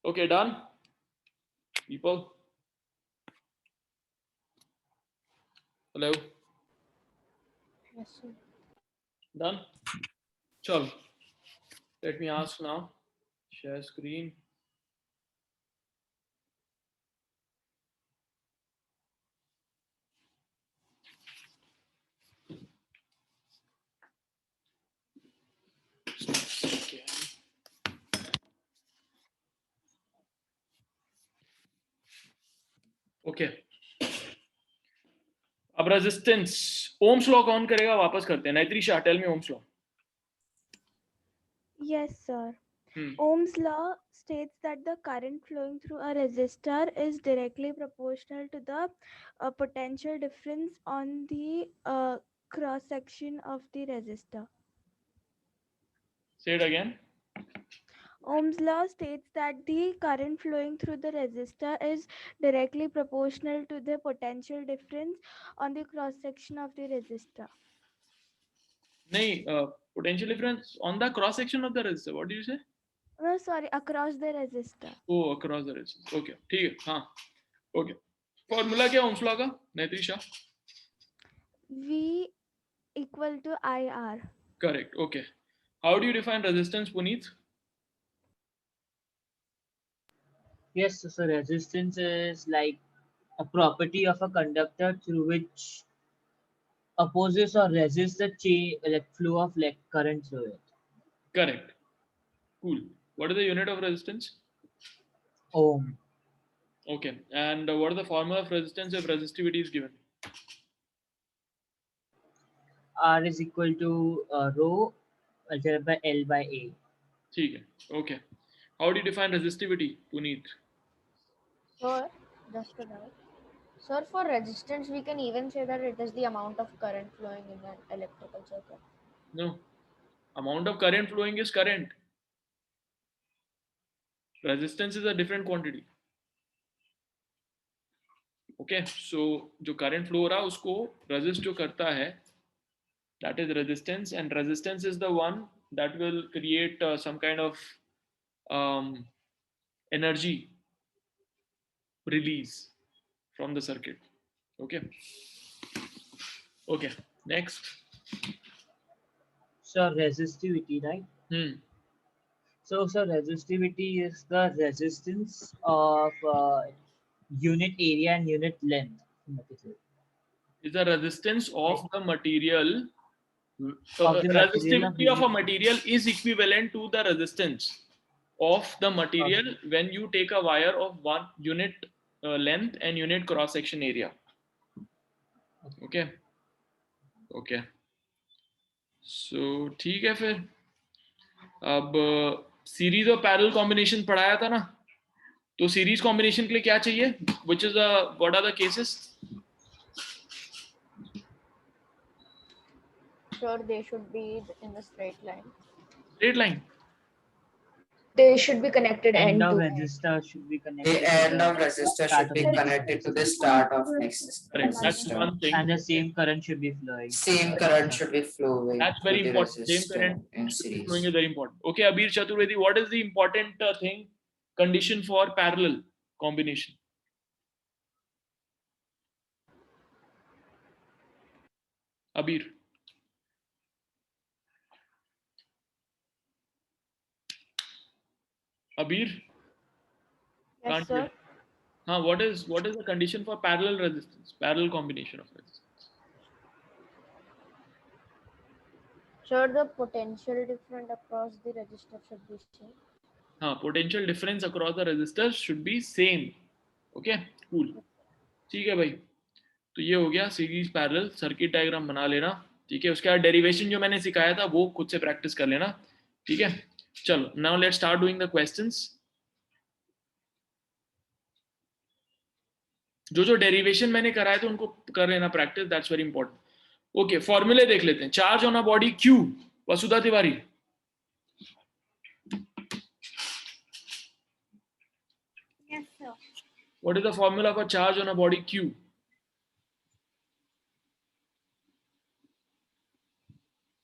Speaker 1: Okay, done. People. Hello.
Speaker 12: Yes, sir.
Speaker 1: Done. Chalo. Let me ask now. Share screen. Okay. Okay. अब resistance Ohm's law कौन करेगा वापस करते हैं Naitrisha tell me Ohm's law
Speaker 5: Yes, sir. Ohm's law states that the current flowing through a resistor is directly proportional to the potential difference on the cross section of the resistor.
Speaker 1: Say it again.
Speaker 5: Ohm's law states that the current flowing through the resistor is directly proportional to the potential difference on the cross section of the resistor.
Speaker 1: नहीं potential difference on the cross section of the resistor. What did you say?
Speaker 5: No, sorry, across the resistor.
Speaker 1: Oh, across the resistor. Okay, ठीक है हाँ. Okay. Formula क्या Ohm's law का नैत्रिशा?
Speaker 5: V equal to IR.
Speaker 1: Correct. Okay. How do you define resistance, Puneet?
Speaker 8: Yes, so resistance is like a property of a conductor through which opposes or resists the flow of current through it.
Speaker 1: Correct. Cool. What is the unit of resistance?
Speaker 8: Ohm.
Speaker 1: Okay. And what is the formula of resistance if resistivity is given?
Speaker 8: R is equal to rho multiplied by L by A.
Speaker 1: ठीक है. Okay. How do you define resistivity, Puneet?
Speaker 12: Sir, just a minute. Sir, for resistance, we can even say that it is the amount of current flowing in an electrical circuit.
Speaker 1: No. Amount of current flowing is current. Resistance is a different quantity. Okay. So जो current flow हो रहा है उसको resist जो करता है that is resistance, and resistance is the one that will create some kind of energy release from the circuit. Okay. Okay. Next.
Speaker 8: So resistivity, right? So resistivity is the resistance of unit area and unit length.
Speaker 1: Is the resistance of the material.
Speaker 8: Of the material
Speaker 1: Resistivity of a material is equivalent to the resistance of the material when you take a wire of 1 unit length and unit cross section area. Okay. Okay. So ठीक है फिर. अब series और parallel combination पढ़ाया था ना, तो series combination के लिए क्या चाहिए? Which is what are the cases?
Speaker 12: Sure, they should be in the straight line.
Speaker 1: Straight line.
Speaker 10: They should be connected
Speaker 8: End of
Speaker 10: to
Speaker 8: resistor should be connected.
Speaker 4: The end of resistor should be connected to the start of next
Speaker 1: Correct. That's
Speaker 4: resistor.
Speaker 1: one thing.
Speaker 8: And the same current should be flowing.
Speaker 4: Same current should be flowing.
Speaker 1: That's very
Speaker 4: to the
Speaker 1: important. Same
Speaker 4: resistor
Speaker 1: current
Speaker 4: in
Speaker 1: flowing
Speaker 4: series.
Speaker 1: is very important. Okay, Abir Chaturvedi, what is the important thing, condition for parallel combination? Abir. Abir?
Speaker 12: Yes,
Speaker 1: Can't
Speaker 12: sir.
Speaker 1: hear. What is the condition for parallel resistance, parallel combination of resistance?
Speaker 12: Sure, the potential difference across the resistor should be same.
Speaker 1: Potential difference across the resistors should be same. Okay, cool. ठीक है भाई, तो ये हो गया series parallel. Circuit diagram बना लेना. ठीक है, उसके बाद डेरिवेशन जो मैंने सिखाया था वो खुद से प्रैक्टिस कर लेना. ठीक है, चलो now let's start doing the questions. जो डेरिवेशन मैंने कराए थे उनको कर लेना practice, that's very important. Okay, फॉर्मूले देख लेते हैं. Charge on a body Q, Vasudha Tiwari.
Speaker 2: Yes, sir.
Speaker 1: What is the formula for charge on a body Q?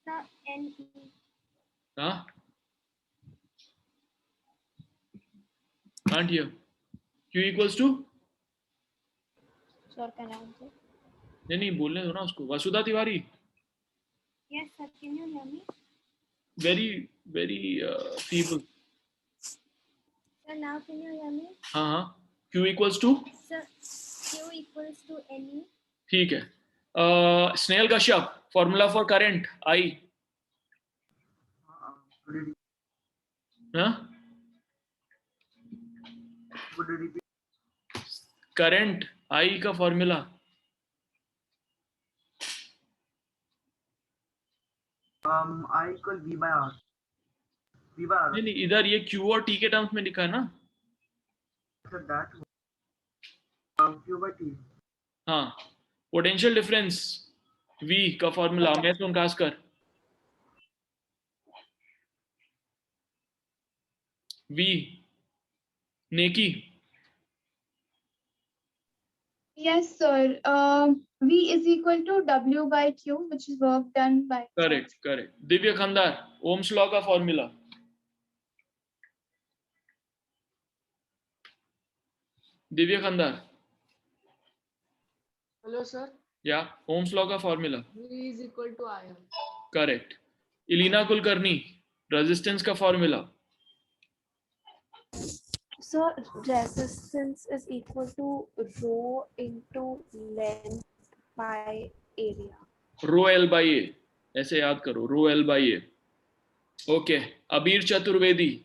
Speaker 2: Sir, NE.
Speaker 1: Huh? Can't hear. Q equals to?
Speaker 12: Sir, can I answer?
Speaker 1: नहीं बोलने दो ना उसको. वसुधा Tiwari.
Speaker 13: Yes, sir. Can you hear me?
Speaker 1: Very feeble.
Speaker 13: Sir, now can you hear me?
Speaker 1: हाँ. Q equals to?
Speaker 13: Sir, Q equals to NE.
Speaker 1: ठीक है. Snehal Kashyap, formula for current I. हाँ?
Speaker 3: Would you repeat?
Speaker 1: Current I का formula.
Speaker 3: I equal V by R. V by R.
Speaker 1: नहीं इधर ये Q और T के टर्म्स में लिखा है ना.
Speaker 3: Sir, that Q by T.
Speaker 1: हाँ. Potential difference V का formula मैं तो कास्कर. V नेकी.
Speaker 13: Yes, sir. V is equal to W by Q, which is work done by.
Speaker 1: Correct. Divya Khandar, Ohm's law का formula. Divya Khandar.
Speaker 9: Hello, sir.
Speaker 1: Yeah, Ohm's law का formula.
Speaker 9: V is equal to IR.
Speaker 1: Correct. Ileana Kulkarni, resistance का formula.
Speaker 14: So resistance is equal to rho into length by area.
Speaker 1: Rho L by A. ऐसे याद करो, rho L by A. Okay. Abir Chaturvedi,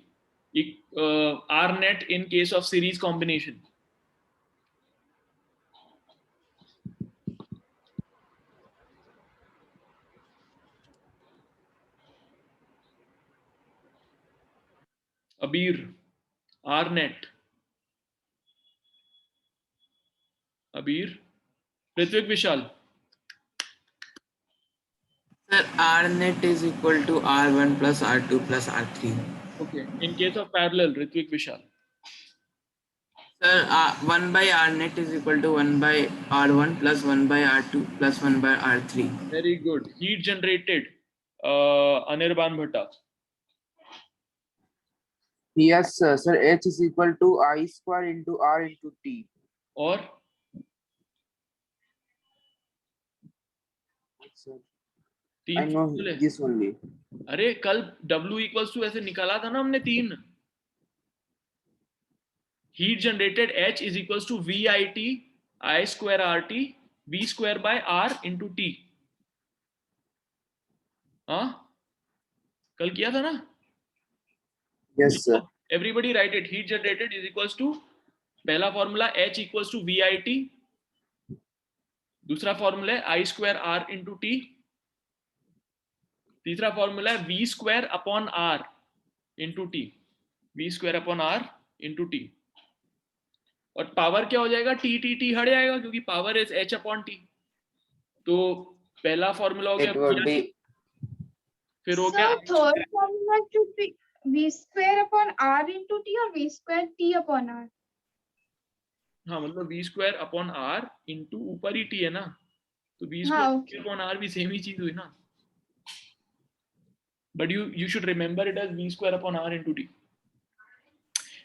Speaker 1: R net in case of series combination. Abir, R net. Abir, Ritvik Vishal.
Speaker 11: Sir, R net is equal to R1 plus R2 plus R3.
Speaker 1: Okay. In case of parallel, Ritvik Vishal.
Speaker 11: Sir, 1 by R net is equal to 1 by R1 plus 1 by R2 plus 1 by R3.
Speaker 1: Very good. Heat generated, Anirban Bhatta.
Speaker 15: Yes, sir. Sir, H is equal to I square into R into T.
Speaker 1: Or?
Speaker 15: Sir, I know this only.
Speaker 1: अरे कल W equals to ऐसे निकाला था ना हमने 3. Heat generated H is equals to VIT I square RT V square by R into T. हाँ? कल किया था ना?
Speaker 15: Yes, sir.
Speaker 1: Everybody write it. Heat generated is equals to पहला formula H equals to VIT. दूसरा formula है I square R into T. तीसरा formula है V square upon R into T. V square upon R into T. और power क्या हो जाएगा? T हट जाएगा क्योंकि power is H upon T. तो पहला फॉर्मूला हो गया. फिर हो गया.
Speaker 13: Third formula should be V square upon R into T or V square T upon R.
Speaker 1: हाँ मतलब V square upon R into ऊपर ही T है ना, तो V square upon R भी सेम ही चीज हुई ना. But you should remember it as V square upon R into T.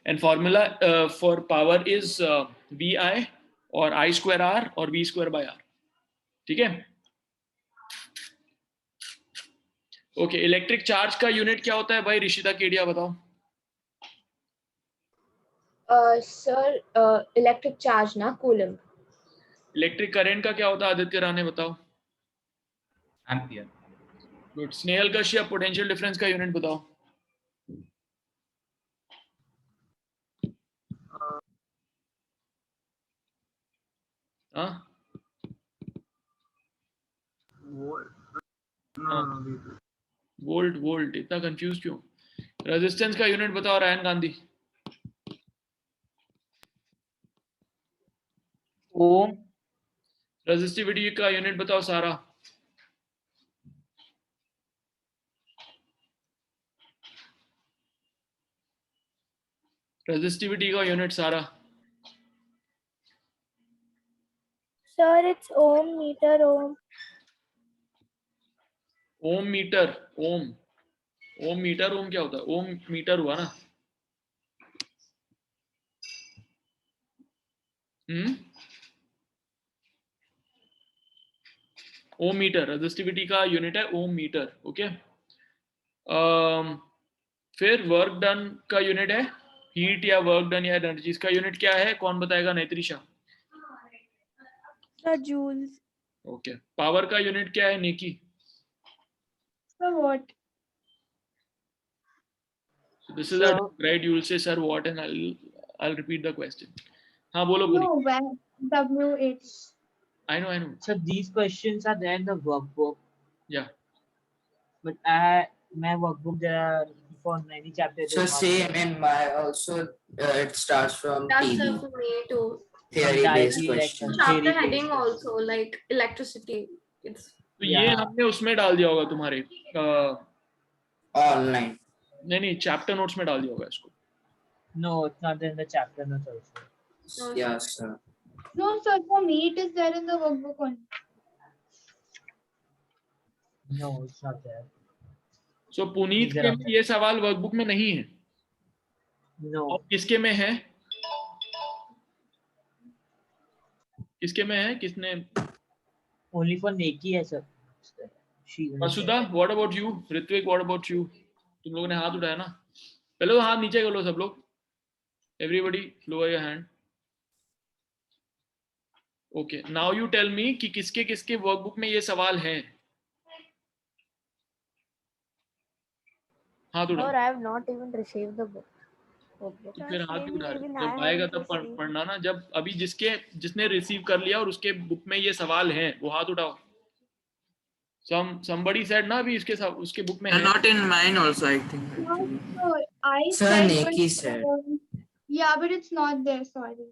Speaker 1: And formula for power is VI or I square R or V square by R. ठीक है? Okay. Electric charge का unit क्या होता है भाई? ऋषिता केडिया बताओ.
Speaker 12: Sir electric charge ना coulomb.
Speaker 1: Electric current का क्या होता है? आदित्य राणे बताओ.
Speaker 7: Ampere.
Speaker 1: Good. Snehal Kashyap potential difference का यूनिट बताओ. हाँ? वोल्ट. इतना कंफ्यूज क्यों? रेजिस्टेंस का यूनिट बताओ रायन गांधी.
Speaker 8: ओम.
Speaker 1: रेजिस्टिविटी का यूनिट बताओ सारा. रेजिस्टिविटी का यूनिट सारा.
Speaker 5: Sir, it's ohm, meter, ohm.
Speaker 1: Ohm metre. Ohm metre. Ohm क्या होता है? ओम मीटर हुआ ना. ओम मीटर, रेजिस्टिविटी का यूनिट है ओम मीटर। ओके, फिर वर्क डन का यूनिट है हीट या वर्क डन या एनर्जी, इसका यूनिट क्या है? कौन बताएगा? Netrisha.
Speaker 5: Sir, joules.
Speaker 1: Okay, power का यूनिट क्या है? नेकी।
Speaker 13: So what?
Speaker 1: So this is a right. You will say sir what, and I'll repeat the question. हाँ बोलो पूरी।
Speaker 13: No, when WH.
Speaker 1: I know.
Speaker 8: So these questions are there in the workbook.
Speaker 1: Yeah.
Speaker 8: But my workbook there are for many chapters.
Speaker 4: So same in my also it starts from
Speaker 10: That's
Speaker 4: TB,
Speaker 10: for me too.
Speaker 4: theory based question.
Speaker 10: Chapter heading also like electricity. It's
Speaker 1: तो ये हमने उसमें डाल दिया होगा तुम्हारे
Speaker 4: online.
Speaker 1: नहीं, chapter notes में डाल दिया होगा इसको।
Speaker 8: No, it's not in the chapter notes also.
Speaker 4: Yes, sir.
Speaker 13: No, sir, for me it is there in the workbook only.
Speaker 8: No, it's not there.
Speaker 1: So Puneet के में ये सवाल वर्कबुक में नहीं है।
Speaker 8: No.
Speaker 1: और किसके में है? किसके में है? किसने?
Speaker 8: Only for Neki है sir.
Speaker 1: Vasudha, what about you? Ritwik, what about you? तुम लोगों ने हाथ उठाया ना? पहले तो हाथ नीचे कर लो सब लोग। Everybody lower your hand. Okay, now you tell me कि किसके किसके वर्कबुक में ये सवाल हैं? हाथ उठाओ।
Speaker 12: Or I have not even received the book.
Speaker 1: फिर हाथ क्यों उठा रहे? जब आएगा तब पढ़ना ना। जब अभी जिसने रिसीव कर लिया और उसके बुक में ये सवाल हैं, वो हाथ उठाओ। Somebody said ना अभी उसके बुक में है।
Speaker 11: Not in mine also, I think.
Speaker 13: No, I
Speaker 4: Sir,
Speaker 13: said.
Speaker 4: Neki said.
Speaker 13: Yeah, but it's not there. Sorry.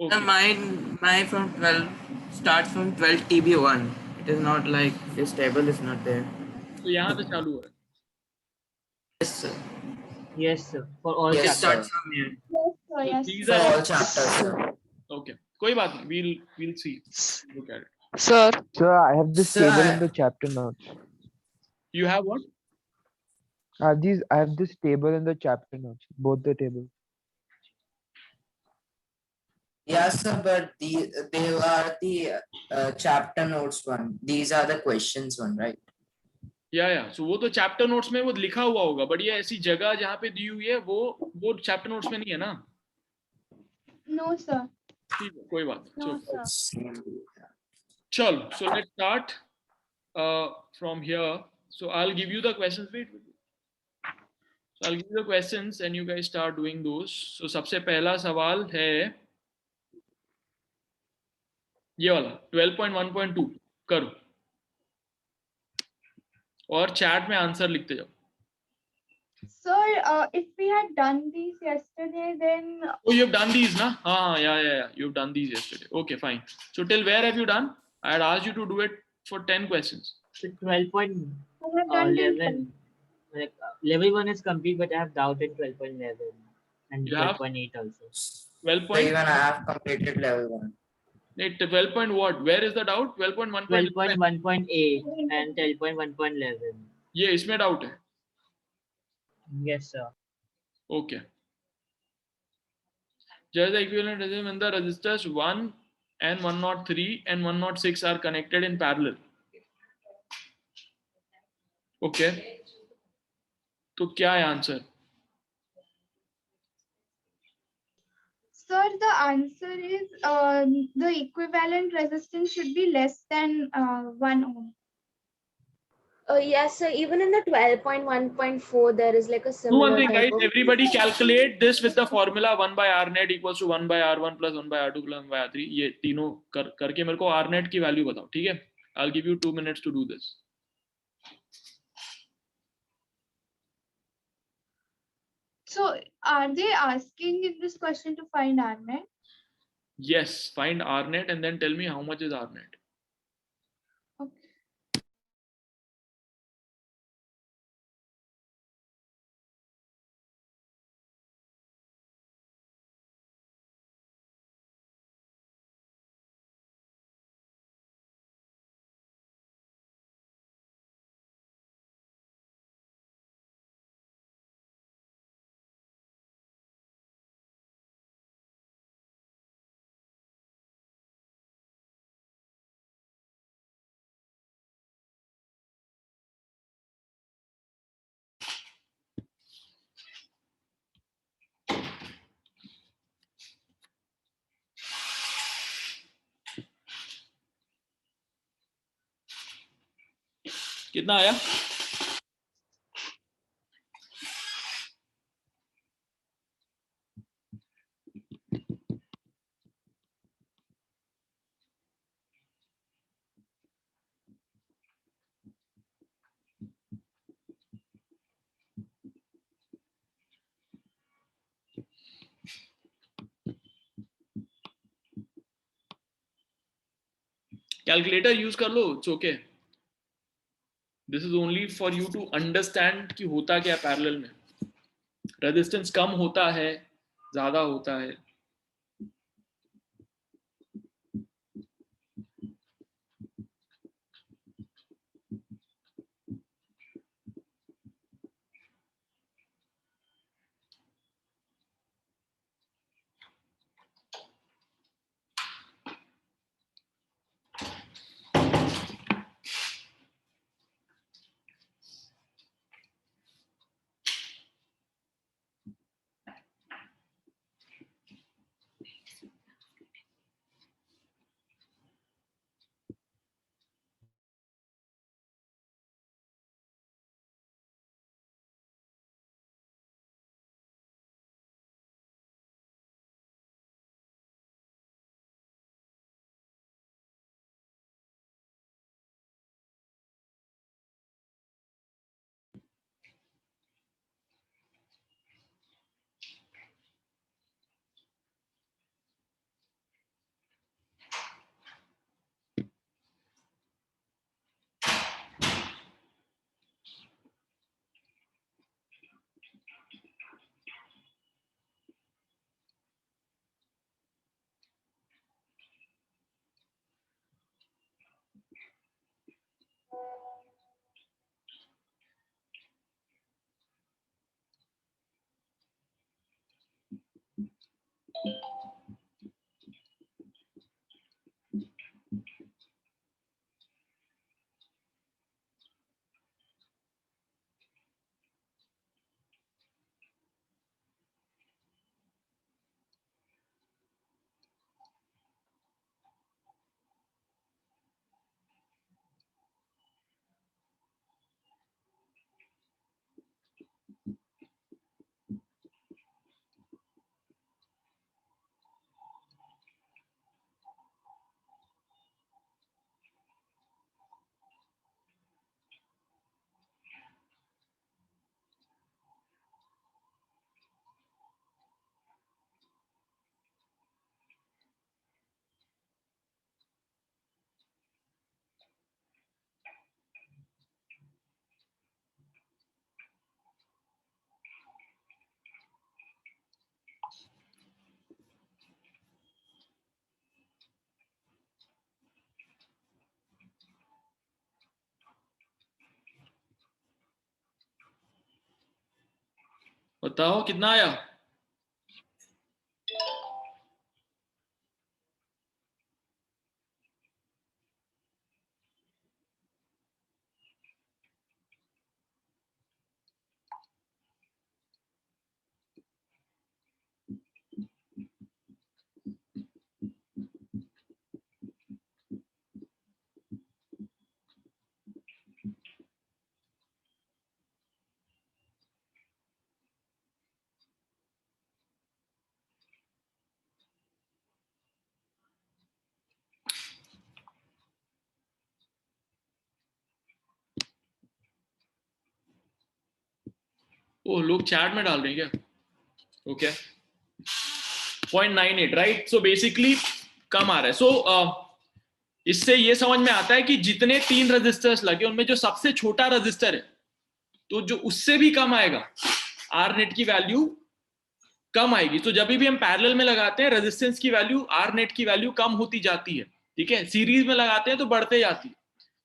Speaker 11: Okay. Mine from 12 starts from 12 TB1. It is not like this table is not there.
Speaker 1: तो यहाँ से चालू है।
Speaker 11: Yes, sir.
Speaker 8: Yes, sir. For all
Speaker 11: Yes,
Speaker 8: chapters.
Speaker 11: start from here.
Speaker 13: Yes, sir. Yes.
Speaker 1: These
Speaker 4: For
Speaker 1: are
Speaker 4: all chapters, sir.
Speaker 1: Okay, कोई बात नहीं। We'll see. Look at it.
Speaker 6: Sir, I have this
Speaker 4: Sir,
Speaker 6: table in the chapter notes.
Speaker 1: You have what?
Speaker 6: I have this table in the chapter notes. Both the tables.
Speaker 4: Yes, sir, but they are the chapter notes one. These are the questions one, right?
Speaker 1: या so वो तो chapter notes में वो लिखा हुआ होगा, but ये ऐसी जगह जहाँ पे दी हुई है वो चैप्टर नोट्स में नहीं है ना।
Speaker 13: No, sir.
Speaker 1: ठीक है, कोई बात नहीं।
Speaker 5: No, sir.
Speaker 1: चलो, so let's start from here. So I'll give you the questions. Wait. So I'll give you the questions and you guys start doing those. So सबसे पहला सवाल है ये वाला 12.1.2 करो और चैट में आंसर लिखते जाओ।
Speaker 13: Sir, if we had done these yesterday, then.
Speaker 1: Oh, you have done these, na? Yeah. You have done these yesterday. Okay, fine. So till where have you done? I had asked you to do it for 10 questions.
Speaker 8: So 12.11. Like, level 1 is complete, but I have doubt in 12.11 and 12.8 also.
Speaker 1: 12.
Speaker 4: So even I have completed level 1.
Speaker 1: 12 point what? Where is the doubt? 12.1.
Speaker 8: 12.1.8 and 12.1.11.
Speaker 1: ये इसमें doubt है?
Speaker 8: Yes, sir.
Speaker 1: Okay. Just the equivalent resistance when the resistors 1 and 103 and 106 are connected in parallel. Okay. तो क्या है answer?
Speaker 13: Sir, the answer is the equivalent resistance should be less than 1 ohm.
Speaker 14: Yes, sir. Even in the 12.1.4, there is like a
Speaker 1: Do
Speaker 14: similar
Speaker 1: one thing,
Speaker 14: type
Speaker 1: guys.
Speaker 14: of.
Speaker 1: Everybody calculate this with the formula 1 by R net equals to 1 by R1 plus 1 by R2 plus 1 by R3. ये तीनों करके मेरे को R net की value बताओ, ठीक है? I'll give you 2 minutes to do this.
Speaker 13: So, are they asking in this question to find R net?
Speaker 1: Yes, find R net and then tell me how much is R net. कितना आया? Calculator use कर लो, it's okay. This is only for you to understand कि होता क्या parallel में। Resistance कम होता है, ज्यादा होता है। बताओ कितना आया? ओ, लोग चैट में डाल रहे हैं क्या? Okay, 0.98, right. सो बेसिकली कम आ रहा है। सो इससे ये समझ में आता है कि जितने 3 रजिस्टर्स लगे उनमें जो सबसे छोटा रजिस्टर है, तो जो उससे भी कम आएगा, आर नेट की वैल्यू कम आएगी। तो जब भी हम पैरेलल में लगाते हैं, रेजिस्टेंस की वैल्यू, आर नेट की वैल्यू कम होती जाती है, ठीक है। सीरीज में लगाते हैं तो बढ़ते जाती है।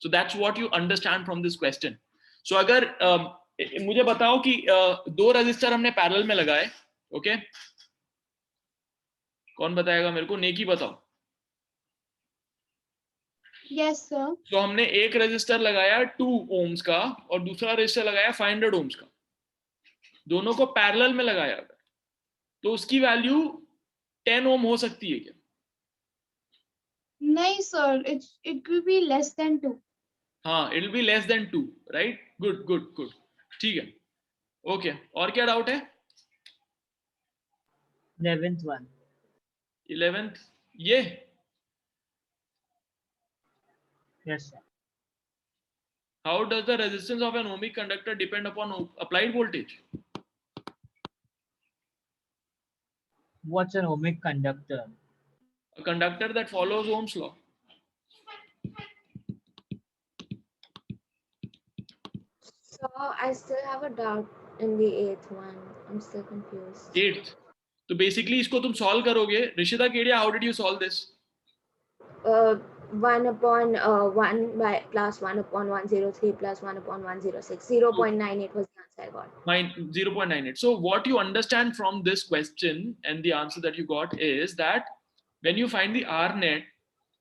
Speaker 1: So that's what you understand from this question. So अगर मुझे बताओ कि 2 रजिस्टर हमने पैरेलल में लगाए, ओके, कौन बताएगा मेरे को? नेकी बताओ।
Speaker 13: Yes sir.
Speaker 1: तो हमने एक रजिस्टर लगाया 2 ओम्स का और दूसरा रजिस्टर लगाया 500 ओम्स का, दोनों को पैरेलल में लगाया, तो उसकी वैल्यू 10 ओम हो सकती है क्या?
Speaker 13: नहीं sir, it will be less than 2।
Speaker 1: हाँ, it will be less than 2, right? Good, good, good. ठीक है. Okay. और क्या डाउट है?
Speaker 8: 11th one.
Speaker 1: 11th ये.
Speaker 8: Yes, sir.
Speaker 1: How does the resistance of an ohmic conductor depend upon applied voltage?
Speaker 8: What's an ohmic conductor?
Speaker 1: A conductor that follows Ohm's law.
Speaker 14: So I still have a doubt in the 8th one. I'm still confused.
Speaker 1: 8th. तो basically इसको तुम solve करोगे. Rishita Kedia, how did you solve this?
Speaker 14: 1 upon 1 by plus 1 upon 103 plus 1 upon 106. 0.98 was the answer I got.
Speaker 1: 0.98. So what you understand from this question and the answer that you got is that when you find the R net,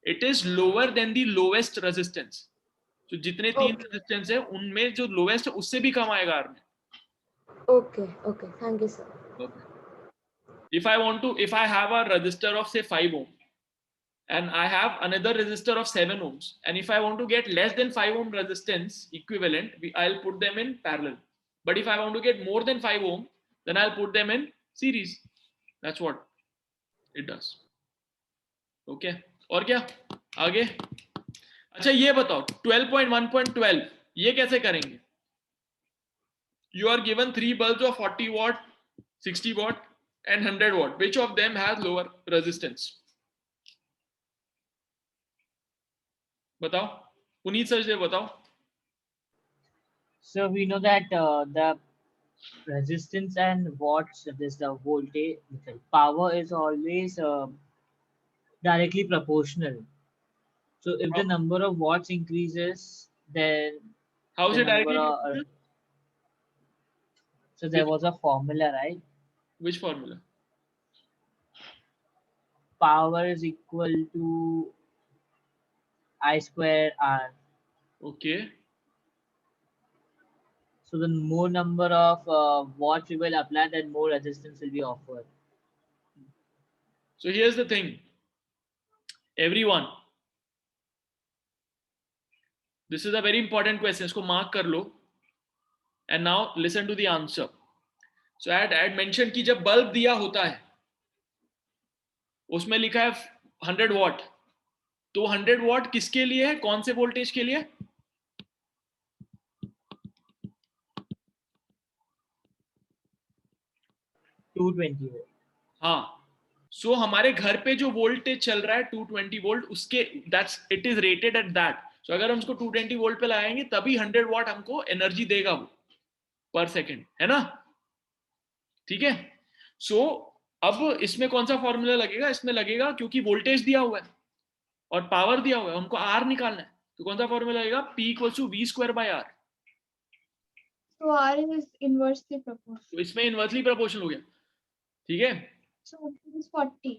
Speaker 1: it is lower than the lowest resistance. So जितने तीन resistance है उनमें जो lowest है उससे भी कम आएगा R net.
Speaker 14: Okay, okay. Thank you, sir.
Speaker 1: Okay. If I have a resistor of say 5 ohm and I have another resistor of 7 ohms, and if I want to get less than 5 ohm resistance equivalent, I'll put them in parallel. But if I want to get more than 5 ohm, then I'll put them in series. That's what it does. Okay. और क्या आगे? अच्छा ये बताओ 12.1.12 ये कैसे करेंगे? You are given 3 bulbs of 40 watt, 60 watt and 100 watt. Which of them has lower resistance? बताओ. पुनीत सर से बताओ.
Speaker 8: So we know that the resistance and watts, that is the voltage, power is always directly proportional. So if the number of watts increases, then
Speaker 1: how is
Speaker 8: the
Speaker 1: it directly
Speaker 8: number
Speaker 1: proportional?
Speaker 8: So there was a formula, right?
Speaker 1: Which formula?
Speaker 8: Power is equal to I square R.
Speaker 1: Okay.
Speaker 8: So the more number of watts we will apply, then more resistance will be offered.
Speaker 1: So here's the thing. Everyone, this is a very important question. इसको mark कर लो. And now listen to the answer. So I had mentioned कि जब bulb दिया होता है, उसमें लिखा है 100 watt. तो 100 watt किसके लिए है? कौन से वोल्टेज के लिए?
Speaker 8: 220 वोल्ट.
Speaker 1: हाँ. सो हमारे घर पे जो वोल्टेज चल रहा है 220 वोल्ट, उसके that's it is rated at that. So अगर हम उसको 220 वोल्ट पे लगाएंगे तभी 100 वाट हमको एनर्जी देगा वो पर सेकंड, है ना? ठीक है. सो अब इसमें कौन सा फॉर्मूला लगेगा? इसमें लगेगा क्योंकि वोल्टेज दिया हुआ है और पावर दिया हुआ है, हमको आर निकालना है. तो कौन सा फॉर्मूला लगेगा? P equals to V square by R.
Speaker 13: So R is inversely proportional.
Speaker 1: तो इसमें इनवर्सली प्रोपोर्शनल हो गया. ठीक है.
Speaker 13: So it is 40.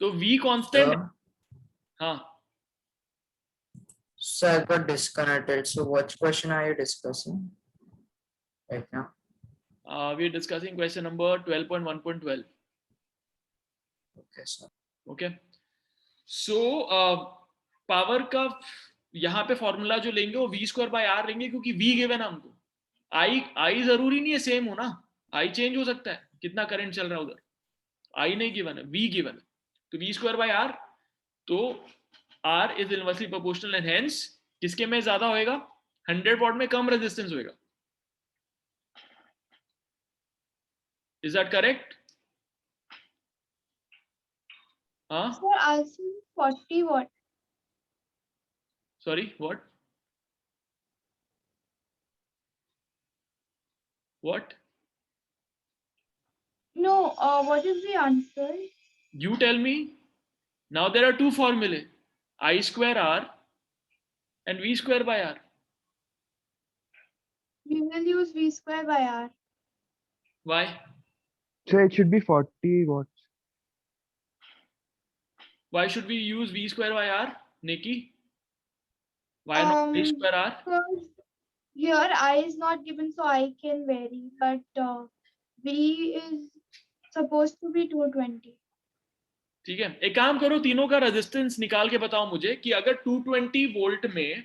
Speaker 1: तो V कांस्टेंट. हाँ.
Speaker 4: So I got disconnected. So what question are you discussing right now?
Speaker 1: We are discussing question number 12.1.12.
Speaker 4: Okay, sir.
Speaker 1: Okay. So power का यहाँ पे फॉर्मूला जो लेंगे वो V स्क्वायर बाय R लेंगे क्योंकि V गिवन है हमको. I जरूरी नहीं है सेम हो ना. I चेंज हो सकता है कितना करंट चल रहा है उधर. I नहीं गिवन है, V गिवन है. तो V स्क्वायर बाय R, तो R is inversely proportional and hence किसके में ज्यादा होएगा? 100 वाट में कम रेजिस्टेंस होएगा. Is that correct? Huh?
Speaker 13: Sir, also 40 watt.
Speaker 1: Sorry, what? What?
Speaker 13: No, what is the answer?
Speaker 1: You tell me. Now there are two formulae, I square R and V square by R.
Speaker 13: We will use V square by R.
Speaker 1: Why?
Speaker 6: So it should be 40 watts.
Speaker 1: Why should we use V square by R, Nikki? Why not V square R?
Speaker 13: Because here I is not given, so I can vary, but V is supposed to be 220.
Speaker 1: ठीक है. एक काम करो, तीनों का resistance निकाल के बताओ मुझे कि अगर 220 वोल्ट में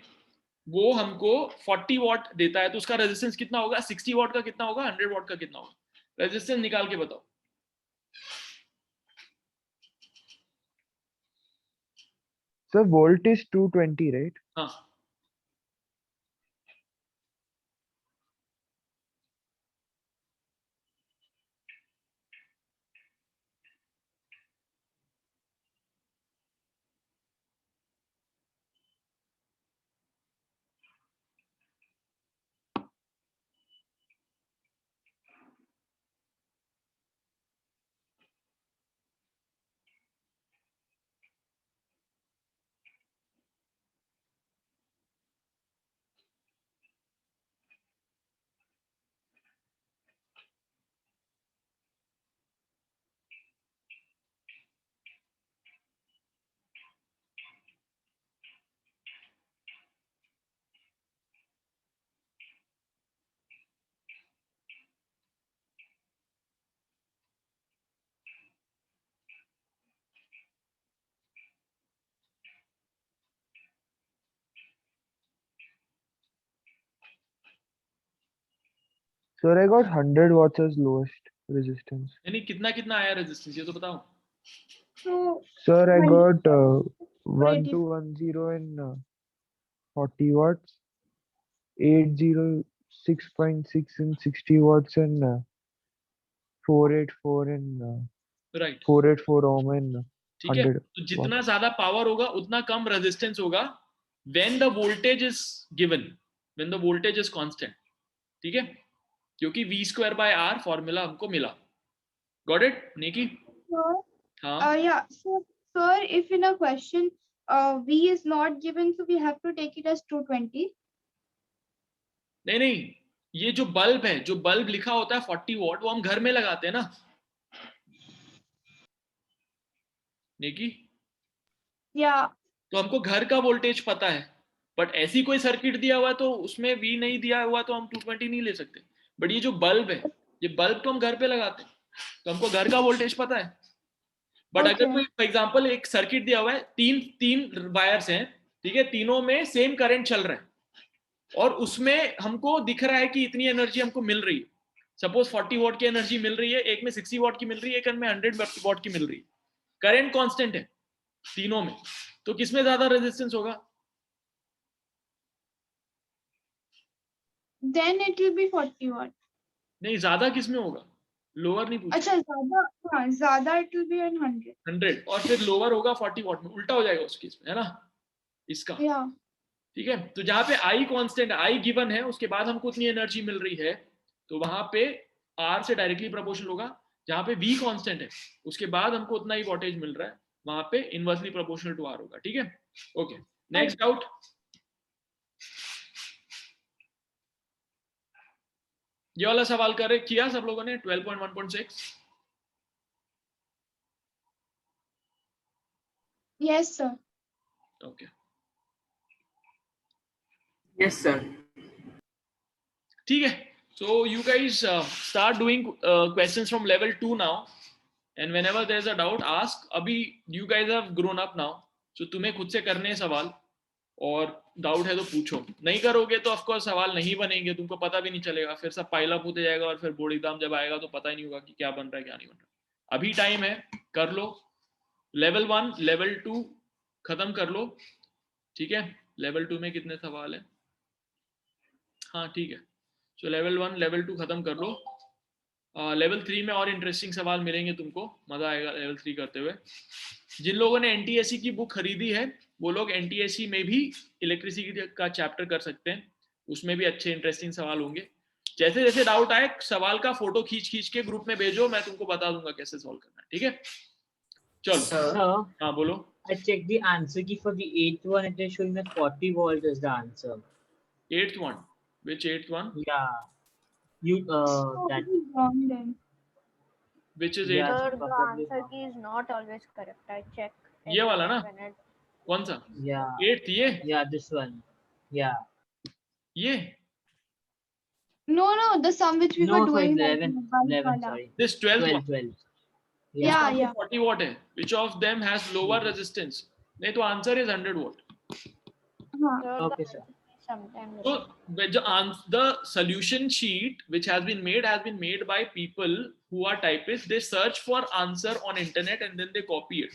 Speaker 1: वो हमको 40 वॉट देता है, तो उसका रेजिस्टेंस कितना होगा? 60 वॉट का कितना होगा, 100 वॉट का कितना होगा? रेजिस्टेंस निकाल के बताओ।
Speaker 6: So volt is 220, right?
Speaker 1: हाँ,
Speaker 6: Sir, I got 100 watts as lowest resistance.
Speaker 1: यानी कितना कितना आया रेजिस्टेंस, ये तो बताओ।
Speaker 13: So
Speaker 6: Sir, I
Speaker 13: 20
Speaker 6: got
Speaker 13: 480.
Speaker 6: 1210 in 40 watts, 806.6 in 60 watts, and 484 in
Speaker 1: right,
Speaker 6: 484 ohm in
Speaker 1: ठीक है।
Speaker 6: 100
Speaker 1: तो जितना
Speaker 6: watts.
Speaker 1: ज्यादा पावर होगा उतना कम रेजिस्टेंस होगा when the voltage is given, when the voltage is constant, ठीक है, क्योंकि v square by r formula हमको मिला। Got it Nikki?
Speaker 13: Sir,
Speaker 1: हाँ,
Speaker 13: yeah. So, sir, if in a question V is not given, so we have to take it as 220.
Speaker 1: नहीं नहीं, ये जो बल्ब है, जो बल्ब लिखा होता है 40 वॉट, वो हम घर में लगाते हैं ना निकी,
Speaker 13: Yeah.
Speaker 1: तो हमको घर का वोल्टेज पता है। बट ऐसी कोई सर्किट दिया हुआ है तो उसमें V नहीं दिया हुआ तो हम 220 नहीं ले सकते। बट ये जो बल्ब है, ये बल्ब तो हम घर पे लगाते हैं, तो हमको घर का वोल्टेज पता है। बट अगर कोई फॉर एग्जांपल एक सर्किट दिया हुआ है, तीन वायर्स हैं, ठीक है, तीनों में सेम करंट चल रहा है और उसमें हमको दिख रहा है कि इतनी एनर्जी हमको मिल रही है, सपोज 40 वॉट की एनर्जी मिल रही है, एक में 60 वॉट की मिल रही है, एक में 100 वॉट की मिल रही है, करंट कांस्टेंट है तीनों में, तो किसमें ज्यादा रेजिस्टेंस होगा?
Speaker 13: Then it will be 40 watt.
Speaker 1: नहीं, ज्यादा किसमें होगा? लोअर नहीं पूछा।
Speaker 13: अच्छा, ज्यादा it will be 100.
Speaker 1: 100 और फिर लोअर होगा 40 वॉट में, उल्टा हो जाएगा उस केस में, है ना, इसका।
Speaker 13: Yeah.
Speaker 1: ठीक है, तो जहां पे I कांस्टेंट, I गिवन है, उसके बाद हमको उतनी एनर्जी मिल रही है, तो वहां पे R से डायरेक्टली प्रोपोर्शनल होगा। जहां पे V कांस्टेंट है, उसके बाद हमको उतना ही वोल्टेज मिल रहा है, वहां पे इनवर्सली प्रोपोर्शनल टू R होगा। ठीक है, ओके, नेक्स्ट डाउट। ये वाला सवाल किया सब लोगों ने 12.1.6?
Speaker 13: Yes, sir.
Speaker 1: Okay,
Speaker 11: Yes, sir.
Speaker 1: ठीक है, so you guys start doing questions from level 2 now, and whenever there's a doubt ask. अभी you guys have grown up now, so तुम्हें खुद से करने हैं सवाल, और डाउट है तो पूछो। नहीं करोगे तो ऑफकोर्स सवाल नहीं बनेंगे, तुमको पता भी नहीं चलेगा, फिर सब पाइल अप होते जाएगा और फिर बोर्ड एग्जाम जब आएगा तो पता ही नहीं होगा कि क्या बन रहा है क्या नहीं बन रहा। अभी टाइम है, कर लो। लेवल 1 लेवल 2 खत्म कर लो, ठीक है। लेवल 2 में कितने सवाल है? हाँ ठीक है, सो लेवल 1 लेवल 2 खत्म कर लो। लेवल 3 में और इंटरेस्टिंग सवाल मिलेंगे तुमको, मजा आएगा लेवल 3 करते हुए। जिन लोगों ने एनटीएससी की बुक खरीदी है वो लोग एनटीएससी में भी इलेक्ट्रिसिटी का चैप्टर कर सकते हैं, उसमें भी अच्छे इंटरेस्टिंग सवाल होंगे। जैसे जैसे डाउट आए सवाल का फोटो खींच के ग्रुप में भेजो, मैं तुमको बता दूंगा कैसे सॉल्व करना है, ठीक है। चलो
Speaker 8: Sir,
Speaker 1: हाँ बोलो।
Speaker 8: I checked the answer key for the 8th one. It is showing that 40 volt is the answer.
Speaker 1: 8th one? Which 8th one?
Speaker 8: Yeah. You that.
Speaker 13: Wrong then.
Speaker 1: Which is
Speaker 8: Yeah,
Speaker 1: 8th?
Speaker 12: Sir, the
Speaker 8: probably
Speaker 12: answer
Speaker 8: wrong.
Speaker 12: key is not always correct. I checked.
Speaker 1: ये वाला ना?
Speaker 12: when it-
Speaker 1: कौन सा?
Speaker 8: Yeah.
Speaker 1: 8th ये?
Speaker 8: Yeah, this one. Yeah.
Speaker 1: ये?
Speaker 13: No, the sum which we
Speaker 8: No,
Speaker 13: were
Speaker 8: for
Speaker 13: doing.
Speaker 8: 11, sorry.
Speaker 1: This 12th
Speaker 8: 12,
Speaker 1: one?
Speaker 8: 12.
Speaker 13: Yeah, yeah.
Speaker 1: 40 watt है. Which of them has lower resistance? नहीं तो आंसर is 100 watt.
Speaker 13: हाँ.
Speaker 12: Sir,
Speaker 8: Okay,
Speaker 12: the
Speaker 8: sir.
Speaker 12: Sometimes.
Speaker 1: So the solution sheet which has been made by people who are typists. They search for answer on internet and then they copy it,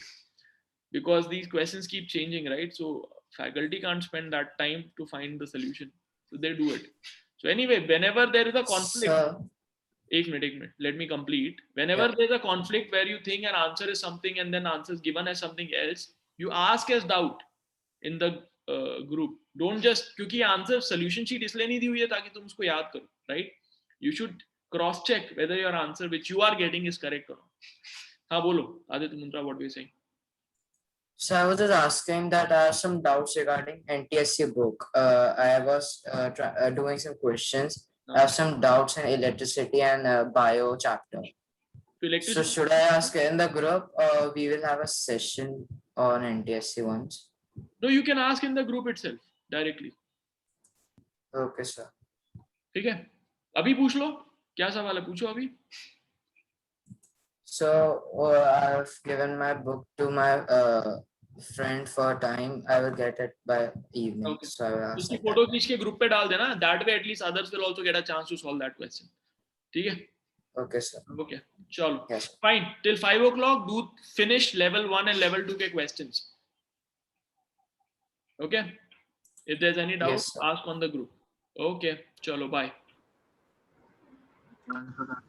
Speaker 1: because these questions keep changing, right? So faculty can't spend that time to find the solution, so they do it. So anyway, whenever there is a conflict,
Speaker 4: So,
Speaker 1: एक minute, let me complete. Whenever
Speaker 4: yeah.
Speaker 1: there's a conflict where you think an answer is something and then answer is given as something else, you ask as doubt in the group. Don't just, क्योंकि answer solution sheet इसलिए नहीं दी हुई है ताकि तुम उसको याद करो, right? You should cross check whether your answer which you are getting is correct or not. हाँ बोलो Aditya Mundra, what were you saying?
Speaker 4: So I was just asking that I have some doubts regarding NTSC book. I was doing some questions. I have some doubts in electricity and bio chapter. So should I ask in the group or we will have a session on NTSC once?
Speaker 1: No, you can ask in the group itself directly.
Speaker 4: Okay, sir.
Speaker 1: ठीक है, अभी पूछ लो क्या सवाल है, पूछो अभी.
Speaker 4: So I've given my book to my friend for time. I will get it by evening.
Speaker 1: Okay.
Speaker 4: So I will ask
Speaker 1: उसकी
Speaker 4: him.
Speaker 1: फोटो खींच के ग्रुप पे डाल देना. That way at least others will also get a chance to solve that question. ठीक है?
Speaker 4: Okay, sir.
Speaker 1: Okay. चलो.
Speaker 4: Yes.
Speaker 1: Fine. Till 5 o'clock, do finish level 1 and level 2 के questions. Okay. If there's any doubt,
Speaker 4: Yes, sir.
Speaker 1: ask on the group. Okay. चलो. Bye.
Speaker 3: Thanks for that.